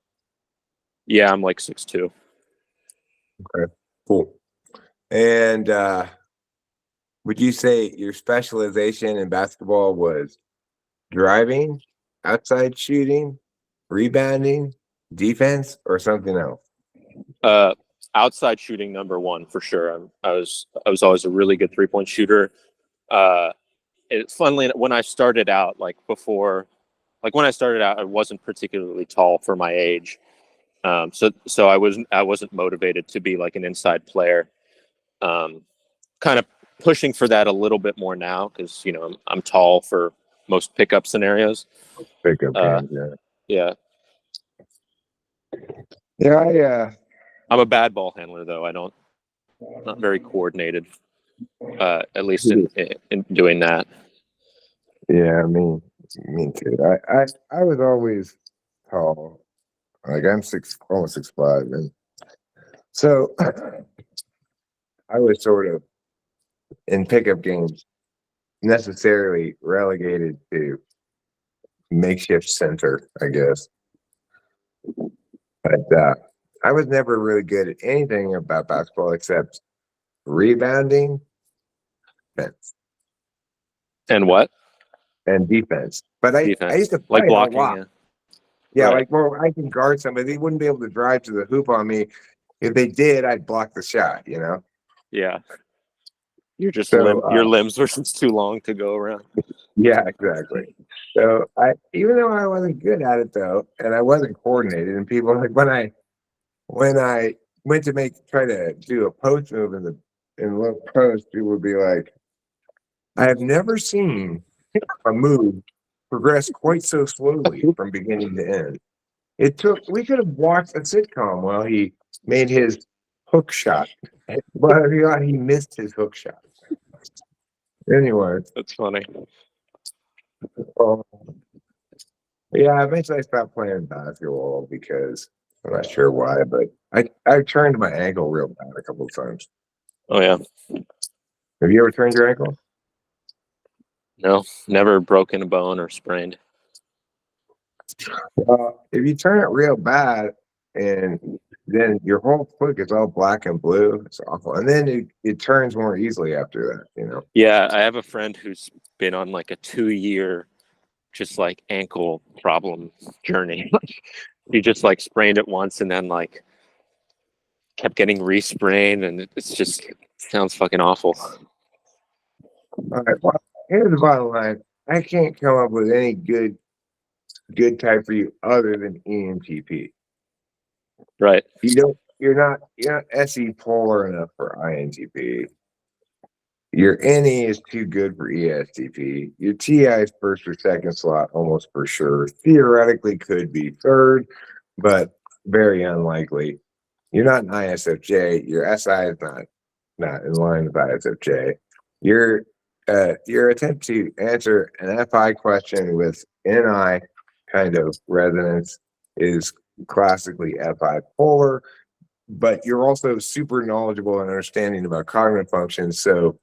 Yeah, I'm like 6'2". Okay, cool. And would you say your specialization in basketball was driving, outside shooting, rebounding, defense, or something else? Uh, Outside shooting number one for sure. I was always a really good 3-point shooter. Uh, Funnily, when I started out, when I started out, I wasn't particularly tall for my age. So I wasn't motivated to be like an inside player. Kind of pushing for that a little bit more now because I'm tall for most pickup scenarios. Pickup Uh, games, yeah. yeah, Yeah, I'm a bad ball handler though. Not very coordinated. At least in doing that. yeah, me too. I was always tall. Like I'm almost 6'5", and so I was sort of in pickup games necessarily relegated to makeshift center, I guess. But I was never really good at anything about basketball except rebounding, defense, And what? and defense. But I used Defense, to like fight a blocking. lot. Yeah. Yeah, Right. like, well, I can guard somebody. They wouldn't be able to drive to the hoop on me. If they did, I'd block the shot, you know? Yeah. So, Your limbs were just too long to go around. yeah, exactly. So even though I wasn't good at it though, and I wasn't coordinated, and people like when I went to try to do a post move in low post, people would be like, I have never seen a move progress quite so slowly from beginning to end. We could have watched a sitcom while he made his hook shot. But he missed his hook shot. Anyway, That's funny. um, yeah, eventually I stopped playing basketball because I'm not sure why, but I turned my ankle real bad a couple of times. Oh yeah. Have you ever turned your ankle? No, never broken a bone or sprained. If you turn it real bad and then your whole foot gets all black and blue, it's awful. And then it turns more easily after that, you know. Yeah, I have a friend who's been on like a 2-year just like ankle problem journey. He just like sprained it once and then like kept getting re-sprained, and it sounds fucking awful. All right. Well, here's the bottom line. I can't come up with any good type for you other than ENTP. Right. You're not SE polar enough for INTP. Your NE is too good for ESTP. Your TI is first or second slot, almost for sure. Theoretically could be third, but very unlikely. You're not an ISFJ. Your SI is not in line with ISFJ. Your attempt to answer an FI question with NI kind of resonance is classically FI polar, but you're also super knowledgeable and understanding about cognitive functions. So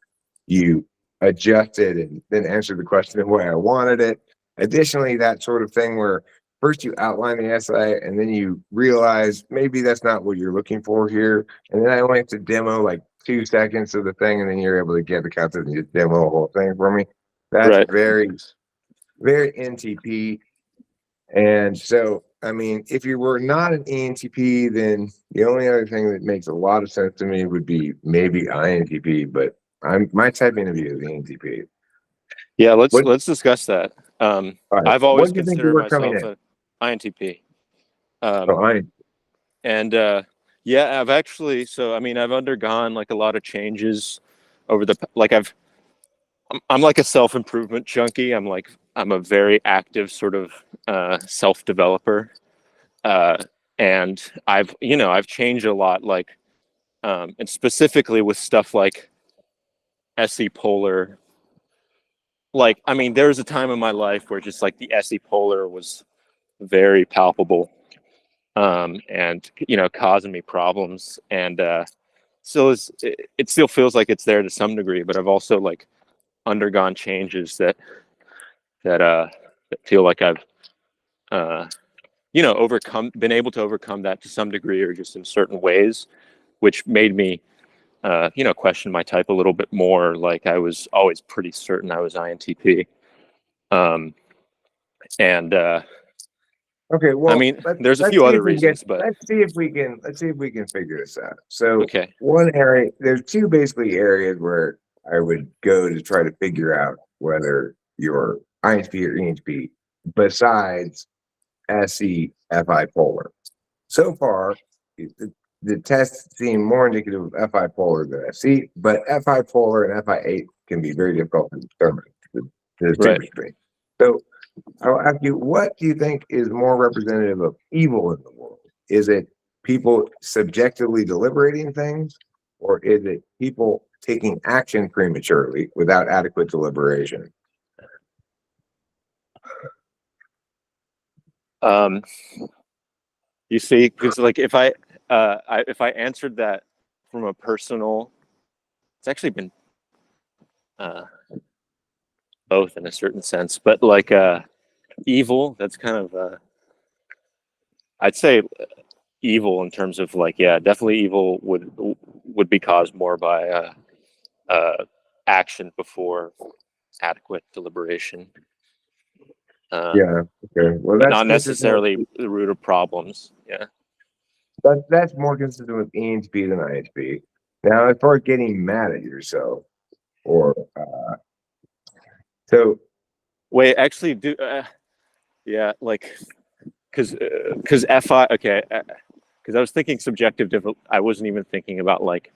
you adjusted and then answered the question the way I wanted it. Additionally, that sort of thing where first you outline the essay and then you realize maybe that's not what you're looking for here. And then I only have to demo like 2 seconds of the thing, and then you're able to get the content and just demo the whole thing for me. That's Right. very, very NTP. And so, I mean, if you were not an ENTP, then the only other thing that makes a lot of sense to me would be maybe INTP, but my type interview is ENTP. Yeah, What, let's discuss that. all right, I've what always do you think you considered were coming myself in? an INTP. Oh, And yeah, I've actually, so I mean, I've undergone like a lot of changes over the like I'm like a self-improvement junkie. I'm a very active sort of self-developer. And I've changed a lot, like and specifically with stuff like SE polar. Like, I mean, there was a time in my life where just like the SE polar was very palpable, and causing me problems. And it still feels like it's there to some degree, but I've also like undergone changes that feel like I've been able to overcome that to some degree, or just in certain ways, which made me question my type a little bit more. Like, I was always pretty certain I was INTP. um and okay, I well, mean, there's a few see other if we can get, reasons, but let's see if we can figure this out. So okay. one area, there's two basically areas where I would go to try to figure out whether you're INTP or ENTP, besides SE FI polar. So far, the tests seem more indicative of FI polar than SE, but FI polar and FI8 can be very difficult to determine the Right. distinguish between. So I'll ask you, what do you think is more representative of evil in the world? Is it people subjectively deliberating things, or is it people taking action prematurely without adequate deliberation? um you see, because like if I answered that from a personal, it's actually been uh both in a certain sense, but like evil, that's kind of I'd say evil in terms of like, yeah, definitely evil would be caused more by action before adequate deliberation, Yeah. Okay. Well, but that's not consistent. necessarily the root of problems. Yeah. That's more consistent with ENTP than INTP. Now, as far as getting mad at yourself, or so Wait, actually, do yeah, like because FI, okay, because I was thinking subjective. I wasn't even thinking about like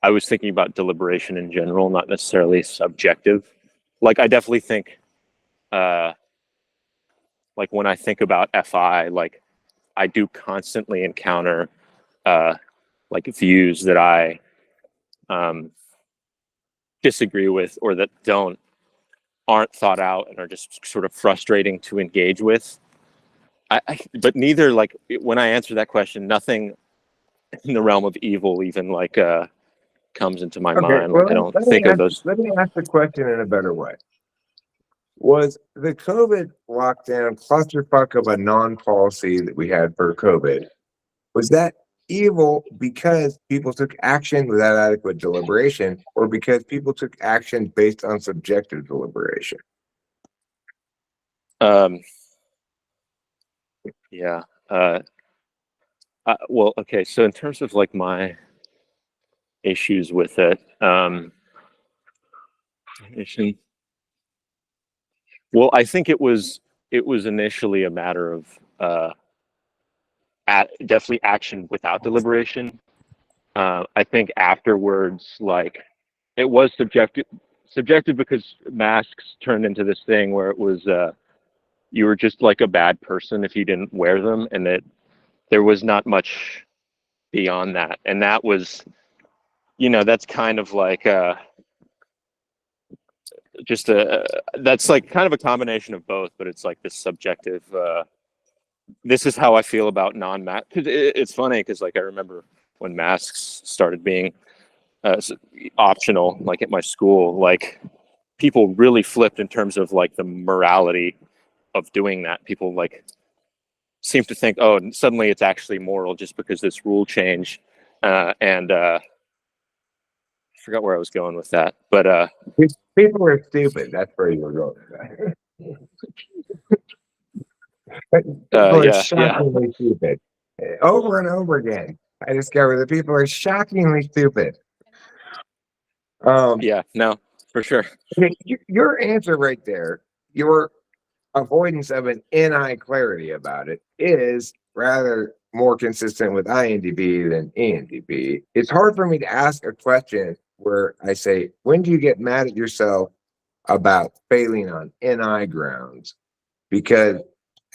I was thinking about deliberation in general, not necessarily subjective. Like, I definitely think, uh, like when I think about FI, like I do constantly encounter uh, like views that I um, disagree with, or that aren't thought out and are just sort of frustrating to engage with. But neither, like when I answer that question, nothing in the realm of evil even like comes into my okay. mind. Well, Like, I don't think of those. let me ask the question in a better way. Was the COVID lockdown clusterfuck of a non-policy that we had for COVID, was that evil because people took action without adequate deliberation, or because people took action based on subjective deliberation? Um, yeah. Well, okay. So in terms of like my issues with it, well, I think it was initially a matter of definitely action without deliberation. I think afterwards, like, it was subjective because masks turned into this thing where it was you were just like a bad person if you didn't wear them, and that there was not much beyond that. And that was, that's kind of like just a that's like kind of a combination of both, but it's like this subjective. This is how I feel about non-mask. It's funny because like I remember when masks started being optional, like at my school, like people really flipped in terms of like the morality of doing that. People like seem to think, oh, suddenly it's actually moral just because this rule change. And I forgot where I was going with that, but People are stupid. That's where you were going. People are yeah, shockingly stupid. Over and over again, I discover that people are shockingly stupid. yeah, no, for sure. Your answer right there, your avoidance of an NI clarity about it is rather more consistent with INDB than ENDB. It's hard for me to ask a question where I say, when do you get mad at yourself about failing on NI grounds? Because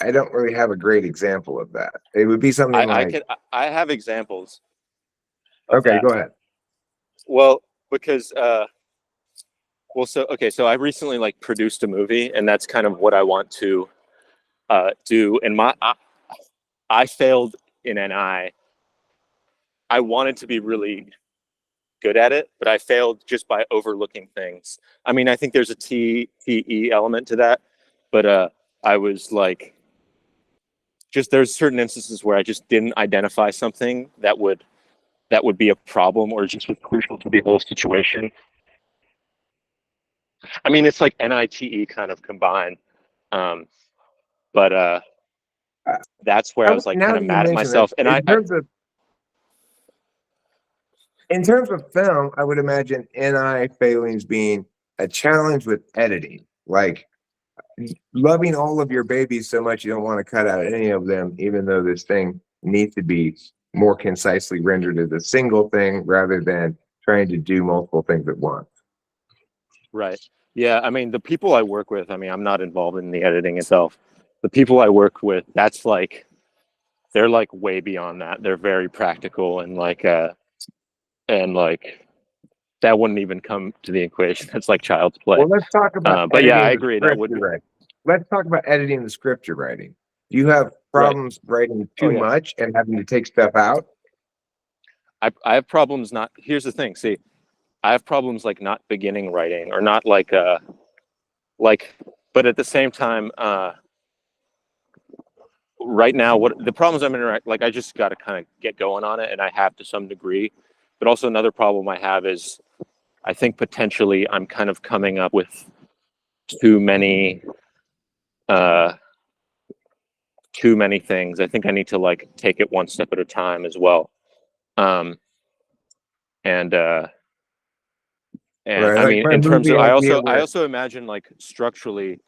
I don't really have a great example of that. It would be something like, I have examples of okay, that. go ahead. Well, because so I recently like produced a movie, and that's kind of what I want to do. And I failed in NI. I wanted to be really good at it, but I failed just by overlooking things. I mean, I think there's a TE element to that, but I was like, just there's certain instances where I just didn't identify something that would be a problem or just was crucial to the whole situation. I mean, it's like NITE kind of combined, but Uh, that's where I was like Now kind that of you mad at mention it, myself, and I in terms of film, I would imagine NI failings being a challenge with editing, like loving all of your babies so much you don't want to cut out any of them, even though this thing needs to be more concisely rendered as a single thing rather than trying to do multiple things at once. right, yeah. I mean, the people I work with. I mean, I'm not involved in the editing itself. The people I work with, that's like they're like way beyond that. They're very practical and like that wouldn't even come to the equation. That's like child's play. Well, let's talk about But yeah, I editing the agree. That script would you're be. writing. Let's talk about editing the script you're writing. Do you have Right. problems writing Oh too yeah. much and having to take stuff out? I have problems not. Here's the thing. See, I have problems like not beginning writing or not like, but at the same time, right now, what the problems I'm in, like I just got to kind of get going on it, and I have to some degree. But also another problem I have is I think potentially I'm kind of coming up with too many uh too many things. I think I need to like take it one step at a time as well. Um and Right, I like mean my in terms movie of idea I where also imagine like structurally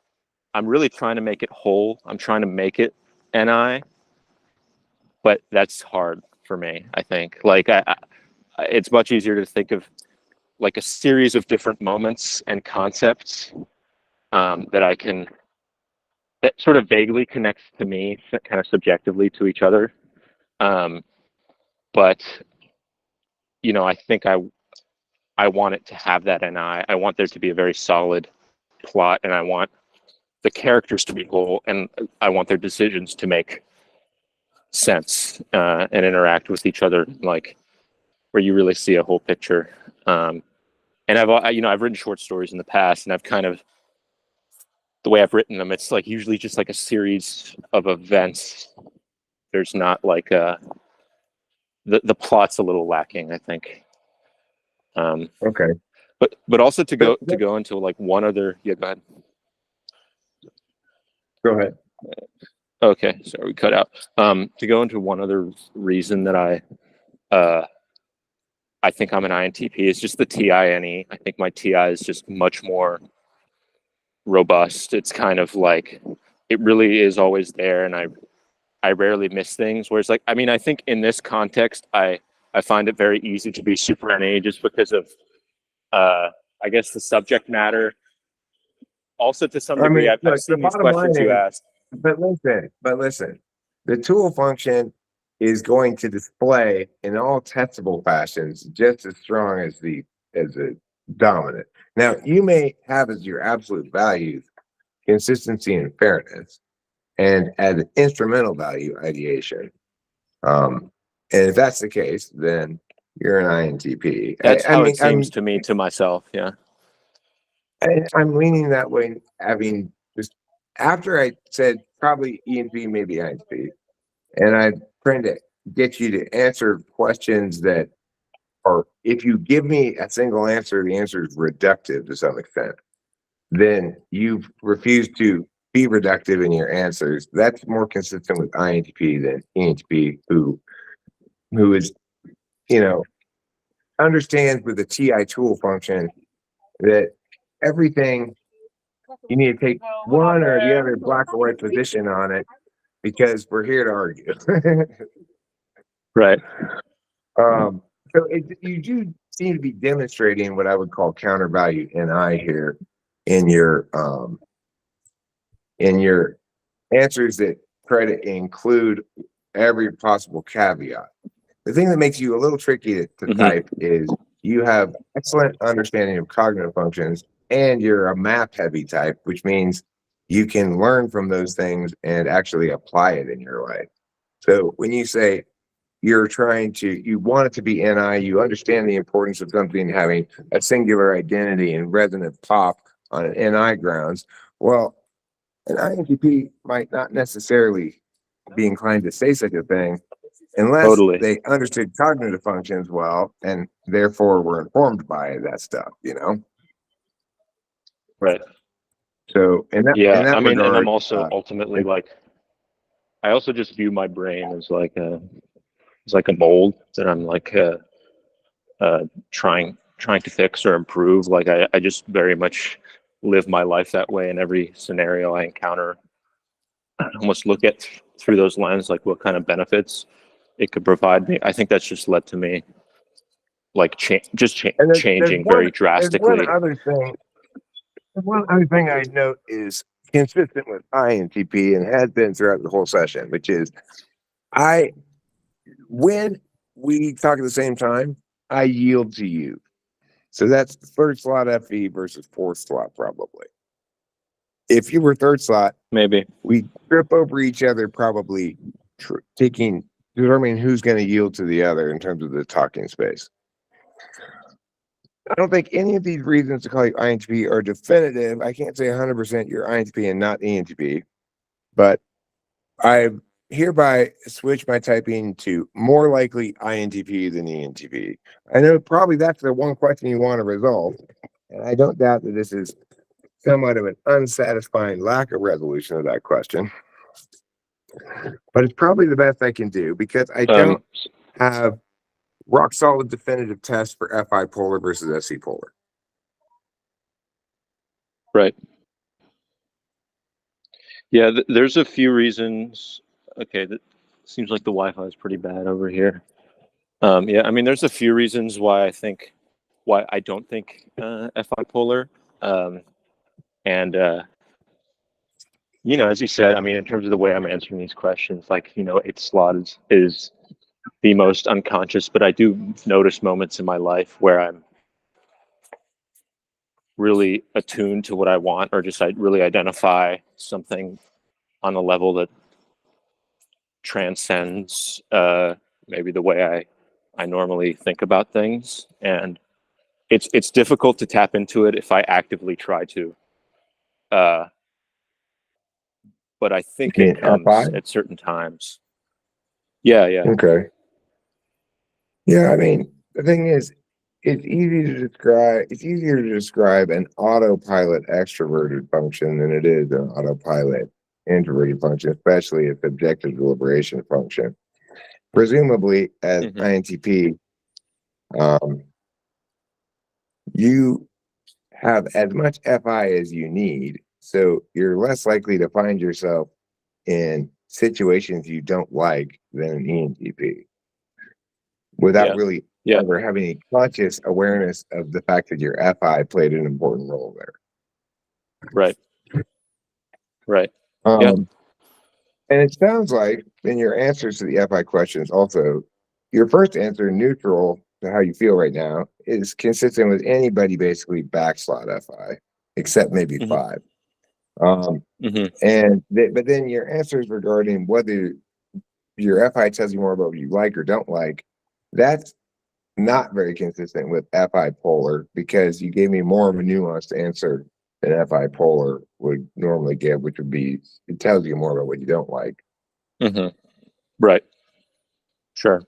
I'm really trying to make it whole. I'm trying to make it NI, but that's hard for me, I think. Like it's much easier to think of like a series of different moments and concepts that I can that sort of vaguely connects to me, kind of subjectively to each other. Um, but you know, I think I want it to have that, and I want there to be a very solid plot, and I want the characters to be whole, and I want their decisions to make sense and interact with each other, like where you really see a whole picture. And I've written short stories in the past, and I've kind of the way I've written them, it's like usually just like a series of events. There's not like the plot's a little lacking, I think. okay. But also to So, go into like one other. Yeah, go ahead. go ahead. Okay, sorry, we cut out. To go into one other reason that I think I'm an INTP is just the TINE. I think my TI is just much more robust. It's kind of like it really is always there, and I rarely miss things. Whereas like I mean, I think in this context, I find it very easy to be super NA just because of I guess the subject matter. Also, to some I degree, mean, I've look, the seen these bottom line questions you is, asked. but listen, the tool function is going to display in all testable fashions just as strong as the dominant. Now, you may have as your absolute values consistency and fairness, and as an instrumental value, ideation. And if that's the case, then you're an INTP. That's I how mean, it seems to me, to myself. Yeah. I'm leaning that way. Having just after I said probably ENP, maybe INTP, and I'm trying to get you to answer questions that are, if you give me a single answer, the answer is reductive to some extent. Then you've refused to be reductive in your answers. That's more consistent with INTP than ENTP, who is, you know, understands with the TI tool function that everything you need to take one or the other black or white position on it because we're here to argue. Right. So you do seem to be demonstrating what I would call counter value NI here in your answers that try to include every possible caveat. The thing that makes you a little tricky to type is you have excellent understanding of cognitive functions and you're a math heavy type, which means you can learn from those things and actually apply it in your life. So when you say you want it to be NI, you understand the importance of something having a singular identity and resonant pop on an NI grounds. Well, an INTP might not necessarily be inclined to say such a thing unless Totally. they understood cognitive functions well and therefore were informed by that stuff, Right. So in Yeah. that I mean, and I'm regard, also ultimately like, I also just view my brain as like a mold that I'm like trying to fix or improve. Like I just very much live my life that way in every scenario I encounter. I almost look at through those lenses, like what kind of benefits it could provide me. I think that's just led to me like and changing very there's one drastically. other thing. One other thing I note is consistent with INTP and has been throughout the whole session, which is when we talk at the same time, I yield to you. So that's third slot FE versus fourth slot, probably. If you were third slot, Maybe. we trip over each other, probably determining who's going to yield to the other in terms of the talking space. I don't think any of these reasons to call you INTP are definitive. I can't say 100% you're INTP and not ENTP, but I hereby switch my typing to more likely INTP than ENTP. I know probably that's the one question you want to resolve, and I don't doubt that this is somewhat of an unsatisfying lack of resolution of that question. But it's probably the best I can do because I don't have rock solid definitive tests for FI polar versus SC polar. Right. Yeah, there's a few reasons. Okay, that seems like the Wi-Fi is pretty bad over here. Yeah, I mean, there's a few reasons why I don't think FI polar, and as you said, I mean, in terms of the way I'm answering these questions, like eighth slot is the most unconscious, but I do notice moments in my life where I'm really attuned to what I want, or just I really identify something on a level that transcends maybe the way I normally think about things, and it's difficult to tap into it if I actively try to. But I think it FI? comes at certain times. Yeah. Okay. Yeah, I mean, the thing is, it's easier to describe an autopilot extroverted function than it is an autopilot introverted function, especially a subjective deliberation function. Presumably, as INTP, you have as much FI as you need, so you're less likely to find yourself in situations you don't like than an ENTP without really ever having a conscious awareness of the fact that your FI played an important role there. Right. And it sounds like in your answers to the FI questions, also, your first answer, neutral, how you feel right now is consistent with anybody basically backslot FI, except maybe Hmm. five. Um, Hmm. but then your answers regarding whether your FI tells you more about what you like or don't like, that's not very consistent with FI polar because you gave me more of a nuanced answer than FI polar would normally give, which would be it tells you more about what you don't like. Hmm. Right. Sure.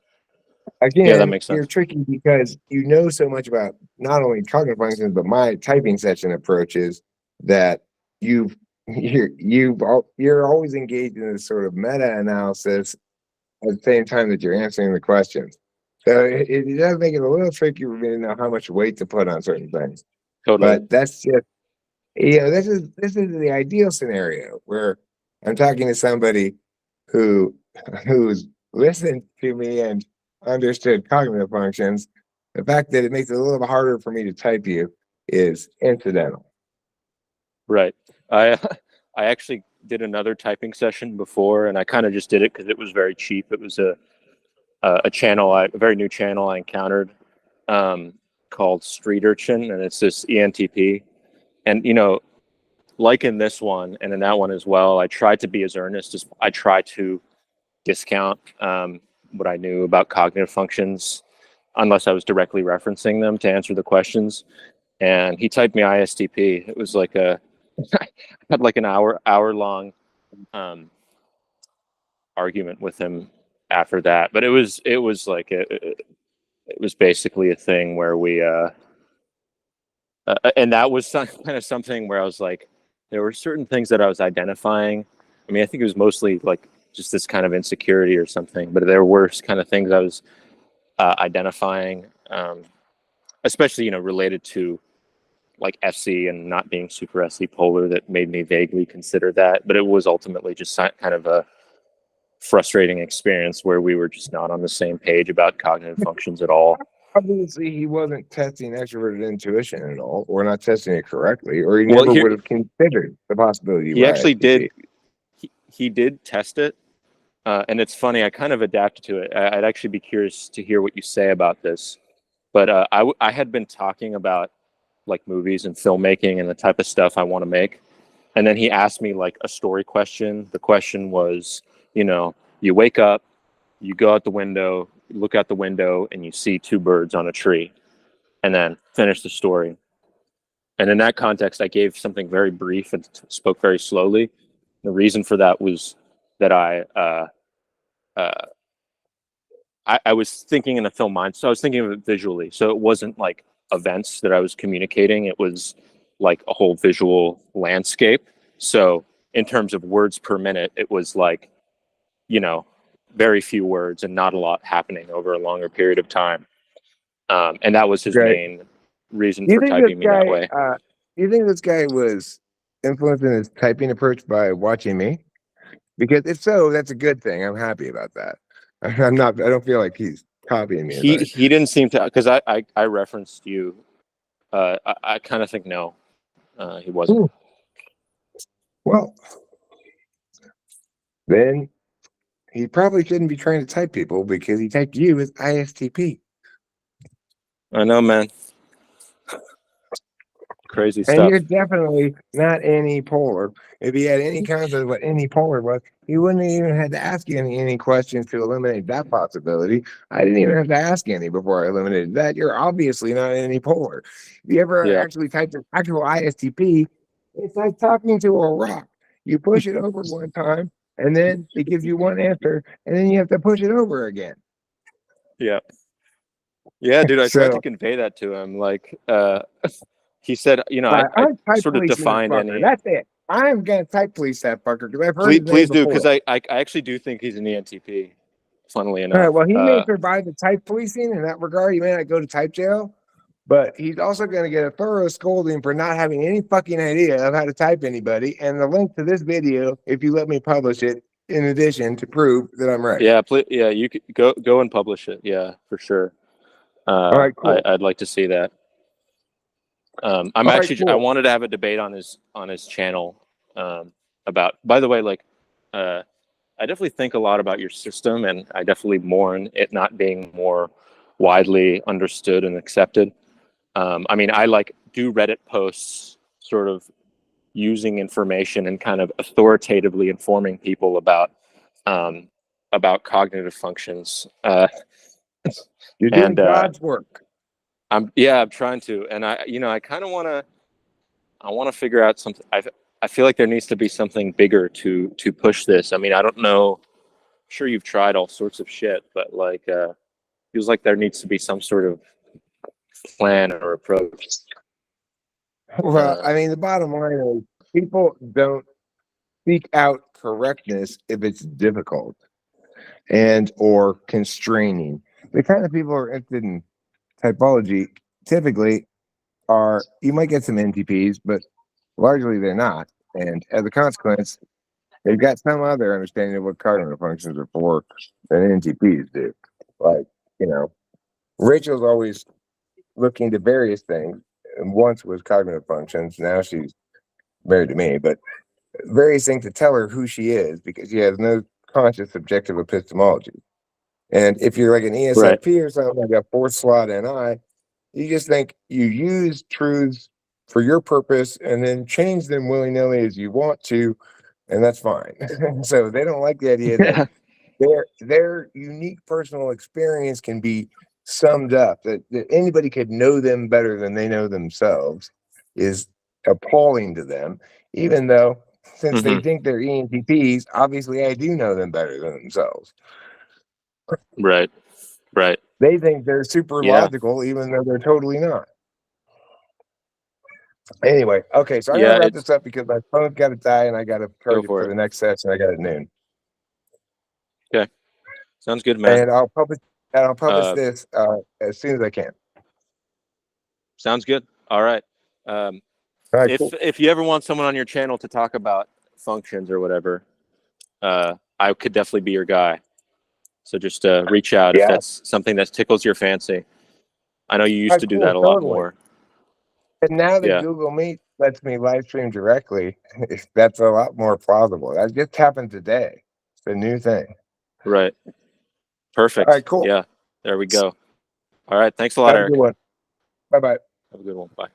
Yeah, that Again, makes you're sense. tricky because you know so much about not only cognitive functions but my typing session approaches that you've you're always engaged in this sort of meta analysis at the same time that you're answering the questions. So it does make it a little tricky for me to know how much weight to put on certain things. Totally. But that's just this is the ideal scenario where I'm talking to somebody who who's listened to me and understood cognitive functions. The fact that it makes it a little bit harder for me to type you is incidental. Right. I I actually did another typing session before, and I kind of just did it because it was very cheap. It was a channel, a very new channel I encountered, um, called Street Urchin, and it's this ENTP. And like in this one and in that one as well, I tried to be as earnest as I try to discount what I knew about cognitive functions, unless I was directly referencing them to answer the questions. And he typed me ISTP. It was like I had like an hour long um, argument with him after that. But it was like it was basically a thing where and that was kind of something where I was like, there were certain things that I was identifying. I mean, I think it was mostly like just this kind of insecurity or something, but there were kind of things I was identifying, especially related to like SC and not being super SC polar that made me vaguely consider that. But it was ultimately just kind of a frustrating experience where we were just not on the same page about cognitive functions at all. Obviously, he wasn't testing extroverted intuition at all, or not testing it correctly, or he Well, never would have considered the possibility you he were actually ISTP. did. He did test it, and it's funny. I kind of adapted to it. I'd actually be curious to hear what you say about this. But I had been talking about like movies and filmmaking and the type of stuff I want to make, and then he asked me like a story question. The question was, you wake up, you go out the window, you look out the window, and you see two birds on a tree, and then finish the story. And in that context, I gave something very brief and spoke very slowly. The reason for that was that uh, I was thinking in a film mind, so I was thinking of it visually. So it wasn't like events that I was communicating; it was like a whole visual landscape. So in terms of words per minute, it was like you know very few words and not a lot happening over a longer period of time. And that was his Okay, main reason you for think this typing me that guy? way. You think this guy was influencing his typing approach by watching me? Because if so, that's a good thing. I'm happy about that. I'm not. I don't feel like he's copying me. He didn't seem to, because I referenced you. I kind of think no, he wasn't. Hmm. Well, then he probably shouldn't be trying to type people because he typed you as ISTP. I know, man. Crazy And stuff. you're definitely not any-polar. If he had any concept of what any-polar was, he wouldn't have even had to ask you any questions to eliminate that possibility. I didn't even have to ask any before I eliminated that. You're obviously not any-polar. If you ever Yeah, actually typed an actual ISTP, it's like talking to a rock. You push it over one time, and then it gives you one answer, and then you have to push it over again. yeah, yeah, dude. I tried to So convey that to him. Like, he said, I I'm type sort of policing this defined fucker. any. That's it. I'm gonna type police that fucker because I've heard Please, his name please do, because before. I actually do think he's an ENTP. Funnily All right. enough. Well, he may survive the type policing in that regard. He may not go to type jail, but he's also going to get a thorough scolding for not having any fucking idea of how to type anybody. And the link to this video, if you let me publish it, in addition to prove that I'm right. Yeah, yeah. You could go and publish it. Yeah, for sure. All right. Cool. I'd like to see that. I'm All right. actually. I Cool. wanted to have a debate on his channel, about. By the way, like, I definitely think a lot about your system, and I definitely mourn it not being more widely understood and accepted. I mean, I like do Reddit posts sort of using information and kind of authoritatively informing people about cognitive functions. You're doing And God's work. I'm trying to, and I kind of want to figure out something. I feel like there needs to be something bigger to push this. I mean, I don't know. I'm sure you've tried all sorts of shit, but like, feels like there needs to be some sort of plan or approach. Well, I mean, the bottom line is people don't seek out correctness if it's difficult and or constraining. The kind of people who are interested in typology typically are, you might get some NTPs, but largely they're not. And as a consequence, they've got some other understanding of what cardinal functions are for than NTPs do. Like, Rachel's always looking to various things. And once was cognitive functions. Now she's married to me, but various things to tell her who she is because she has no conscious objective epistemology. And if you're like an Right. ESFP or something like a fourth slot NI, you just think you use truths for your purpose and then change them willy-nilly as you want to, and that's fine. So they don't like the idea that their unique personal experience can be summed up, that anybody could know them better than they know themselves is appalling to them, even though since they think they're ENTPs, obviously I do know them better than themselves. Right. They think they're super Yeah. logical, even though they're totally not. Anyway, okay, so I gotta Yeah. wrap this up because my phone's got to die and I got to Go charge it for for it. the next session. I got at noon, Okay. Sounds good, man. and I'll publish Uh, this as soon as I can. Sounds good. All right. All right, cool. If you ever want someone on your channel to talk about functions or whatever, I could definitely be your guy. So just reach out if Yeah. that's something that tickles your fancy. I know you used to do Cool, that a lot totally. more. And now that Yeah. Google Meet lets me live stream directly, that's a lot more plausible. That just happened today. It's a new thing. Right. Perfect. All right, cool. Yeah. There we go. All right. Thanks a lot, Have a Eric. good one. Bye-bye. Have a good one. Bye.